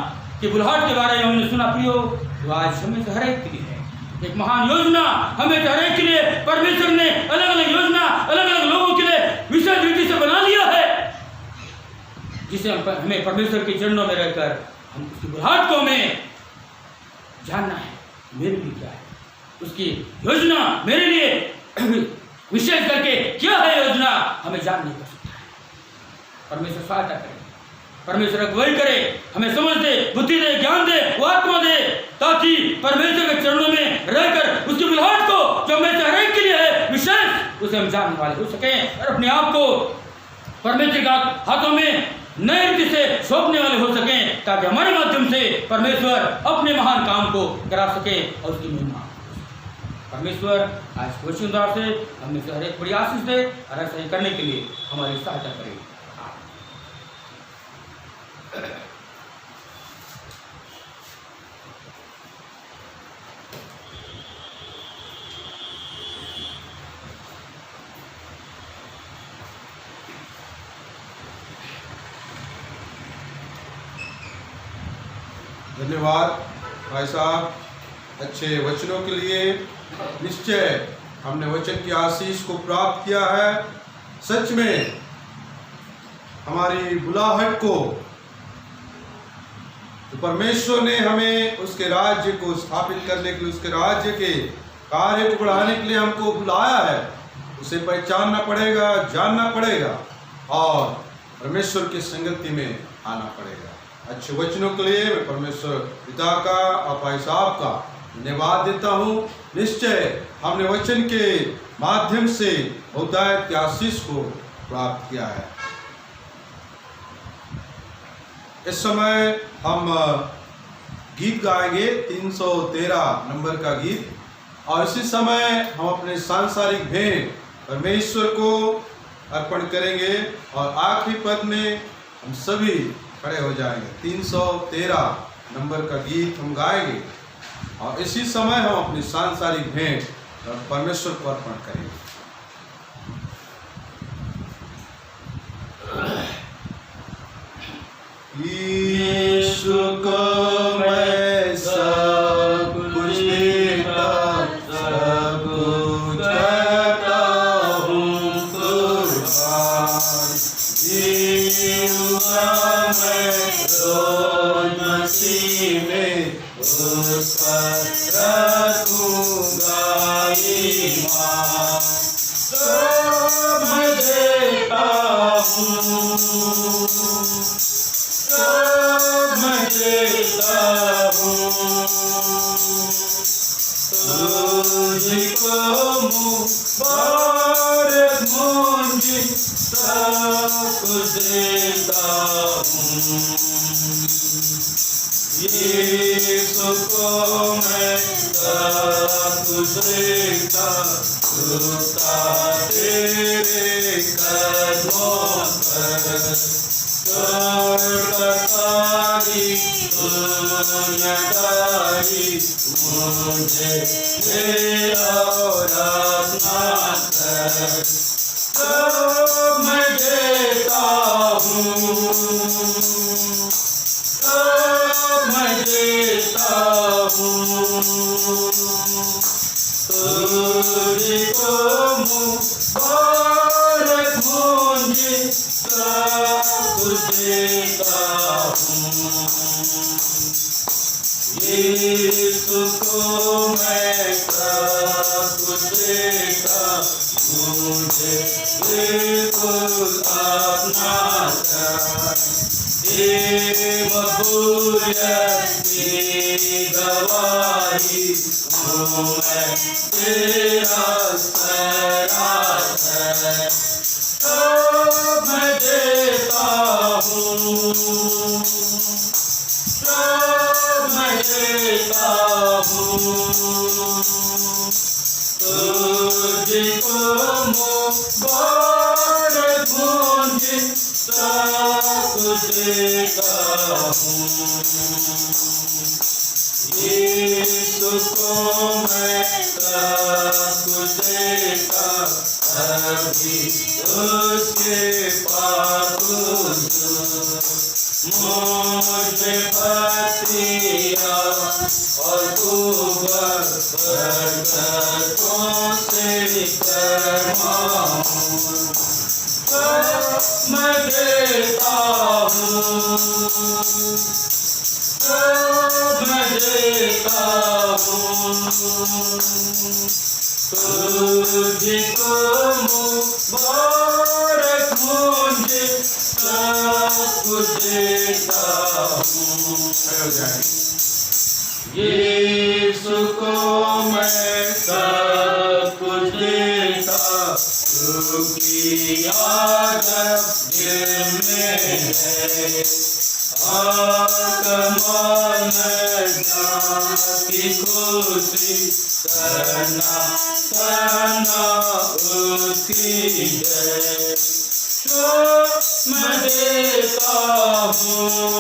की बुलाहट के बारे में हमने सुना प्रियो, तो आज हमें हर एक के लिए है एक महान योजना। हमें हर एक के लिए परमेश्वर ने अलग अलग योजना, अलग अलग लोगों के लिए विशेष रीति से बना लिया है, जिसे हमें परमेश्वर के चरणों में रहकर हम उसकी बुलाहट को हमें जानना है। मेरे लिए क्या है उसकी योजना, मेरे लिए विशेष करके क्या है योजना, हमें जान नहीं कर सकता है। परमेश्वर सहायता करे, परमेश्वर अगुवाई करे, हमें समझ दे, बुद्धि दे, ज्ञान दे, वो आत्मा दे, ताकि परमेश्वर के चरणों में रहकर उसकी बुलाहट को जो हमें हर एक के लिए है विशेष, उसे हम जानने वाले हो सकें और अपने आप को परमेश्वर के हाथों में नए रीति से सौंपने वाले हो सकें, ताकि हमारे माध्यम से परमेश्वर अपने महान काम को करा सके और उसकी महिमा। परमेश्वर आज वचनदार से हमें से हर एक बड़ी आशीष दे और ऐसा ही करने के लिए हमारी सहायता करे। धन्यवाद भाई साहब अच्छे वचनों के लिए। निश्चय हमने वचन की आशीष को प्राप्त किया है। सच में हमारी बुलाहट को तो परमेश्वर ने हमें उसके राज्य को स्थापित करने के लिए, उसके राज्य के कार्य को बढ़ाने के लिए हमको बुलाया है। उसे पहचानना पड़ेगा, जानना पड़ेगा और परमेश्वर की संगति में आना पड़ेगा। अच्छे वचनों के लिए मैं परमेश्वर पिता का और भाई साहब का धन्यवाद देता हूँ। निश्चय हमने वचन के माध्यम से बहुतायत के आशीष को प्राप्त किया है। इस समय हम गीत गाएंगे 313 नंबर का गीत, और इसी समय हम अपने सांसारिक भेंट परमेश्वर को अर्पण करेंगे और आखिरी पद में हम सभी खड़े हो जाएंगे। 313 नंबर का गीत हम गाएंगे और इसी समय हम अपनी सांसारिक भेंट परमेश्वर को अर्पण करेंगे। यीशु को मैं सब कुछ देता, सब कुछ करता हूँ कुर्बान। जीऊँगा मैं रोज़ मसीह में, उस पर रखूँगा ईमान। सब मैं देता हूँ, सब मैं देता हूँ, तुझको मुबारक मुझे सब कुछ देता हूँ। यीशु को मैं सब कुछ देता, झुकता तेरे कदमों पर। सरकारी दुनियादारी मुझे मेरा आराधना कर। सब मैं देता हूँ, सब मैं देता हूँ, तुझको मुबारक मुझे सब कुछ देता हूँ। यीशु को मैं सब कुछ देता, मुझे बिल्कुल अपना कर। मकबूलियत की गवाही हूँ मैं तेरा सरासर। सब मैं देता हूँ, सब मैं देता हूँ, तुझको मुबारक मुझे सब कुछ देता हूँ। यीशु को मैं सब कुछ देता, अभी उसके पास मुझे भक्तिया और बरकतों से करवाऊं। सब मैं देता हूँ, सब मैं देता हूँ, तुझको मुबारक मुझे सब कुछ देता हूँ। यीशु को मैं सब कुछ देता, उसकी आदत दिल में है। आत्मा की खुशी करना करना उसकी जय। सब मैं देता हूँ,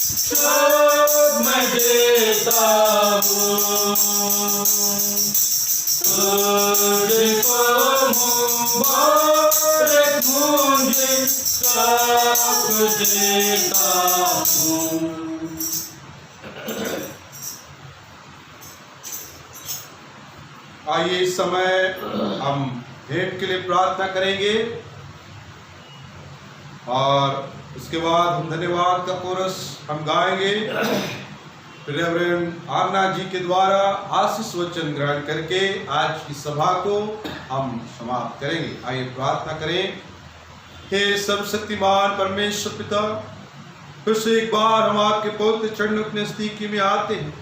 सब मैं देता हूँ, तुझको मुबारक मुझे सब कुछ देता हूँ। आइए इस समय हम भेंट के लिए प्रार्थना करेंगे और उसके बाद हम धन्यवाद का कोरस हम गाएंगे। रेवरेंड आरना जी के द्वारा आशीष वचन ग्रहण करके आज की सभा को हम समाप्त करेंगे। आइए प्रार्थना करें। हे सर्वशक्तिमान परमेश्वर पिता, फिर से एक बार हम आपके पवित्र चरणों की नजदीकी में आते हैं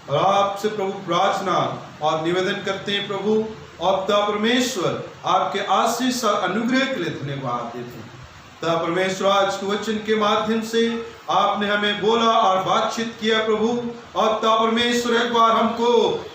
और आपसे प्रभु प्रार्थना और निवेदन करते हैं। प्रभु और पिता परमेश्वर, आपके आशीष और अनुग्रह के लिए धन्यवाद देते हैं। पिता परमेश्वर, आज के वचन के माध्यम से आपने हमें बोला और बातचीत किया प्रभु। और पिता परमेश्वर, एक बार हमको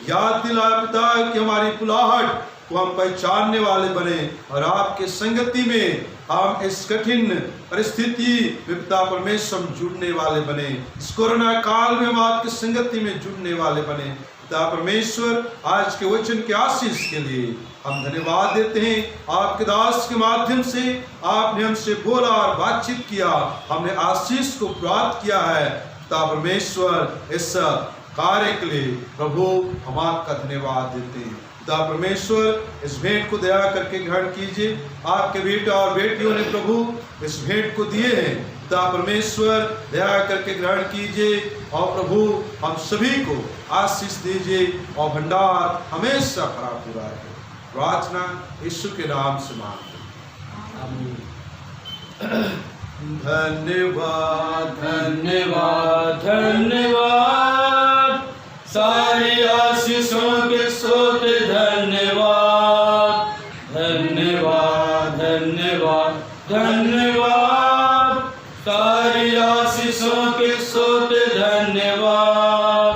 याद दिलाया पिता कि हमारी बुलाहट को हम पहचानने वाले बने और आपके संगति में हम इस कठिन परिस्थिति में पिता परमेश्वर जुड़ने वाले बने। इस कोरोना काल में हम आपकी संगति में जुड़ने वाले बने। पिता परमेश्वर, आज के वचन के आशीष के लिए हम धन्यवाद देते हैं। आपके दास के माध्यम से आपने हमसे बोला और बातचीत किया, हमने आशीष को प्राप्त किया है। पिता परमेश्वर, इस कार्य के लिए प्रभु हम आपका धन्यवाद देते हैं। पिता परमेश्वर, इस भेंट को दया करके ग्रहण कीजिए। आपके बेटा और बेटियों ने प्रभु इस भेंट को दिए हैं। पिता परमेश्वर, दया करके ग्रहण कीजिए और प्रभु हम सभी को आशीष दीजिए और भंडार हमेशा भरा पूरा रहे। प्रार्थना यीशु के नाम से मांगते हैं। धन्यवाद धन्यवाद धन्यवाद, सारी आशीषों के स्रोत धन्यवाद। धन्यवाद धन्यवाद धन्यवाद, सारी आशीषों के स्रोत धन्यवाद।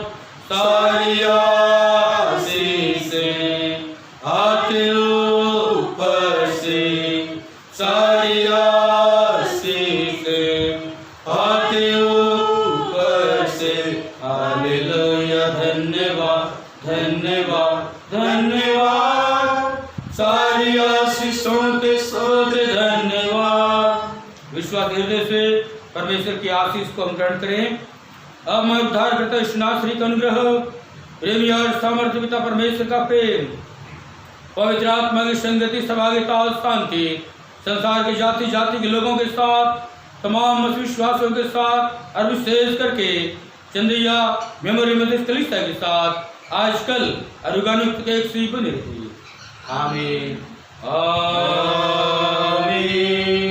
सारी आशीषें आते ऊपर से, सारी आशीषें आते ऊपर से। हालेलुया, धन्यवाद धन्यवाद धन्यवाद, सारी आशीषों के स्रोत धन्यवाद। विश्वास हृदय से परमेश्वर की आशीष को हम ग्रहण करें। अब मैं उद्धार करता ईश्वरनाथ श्री का अनुग्रह, प्रेमी और सामर्थ्य पिता परमेश्वर का प्रेम, पवित्र आत्मा की संगति, सहभागिता और शांति संसार के जाति जाति के लोगों के साथ, तमाम मसीह विश्वासियों के साथ और विशेष करके चंद्रिया मेमोरी मेथोडिस्ट कलीसिया के साथ आजकल और युगानुयुक्त के एक सी बनी रही। आमीन आमीन।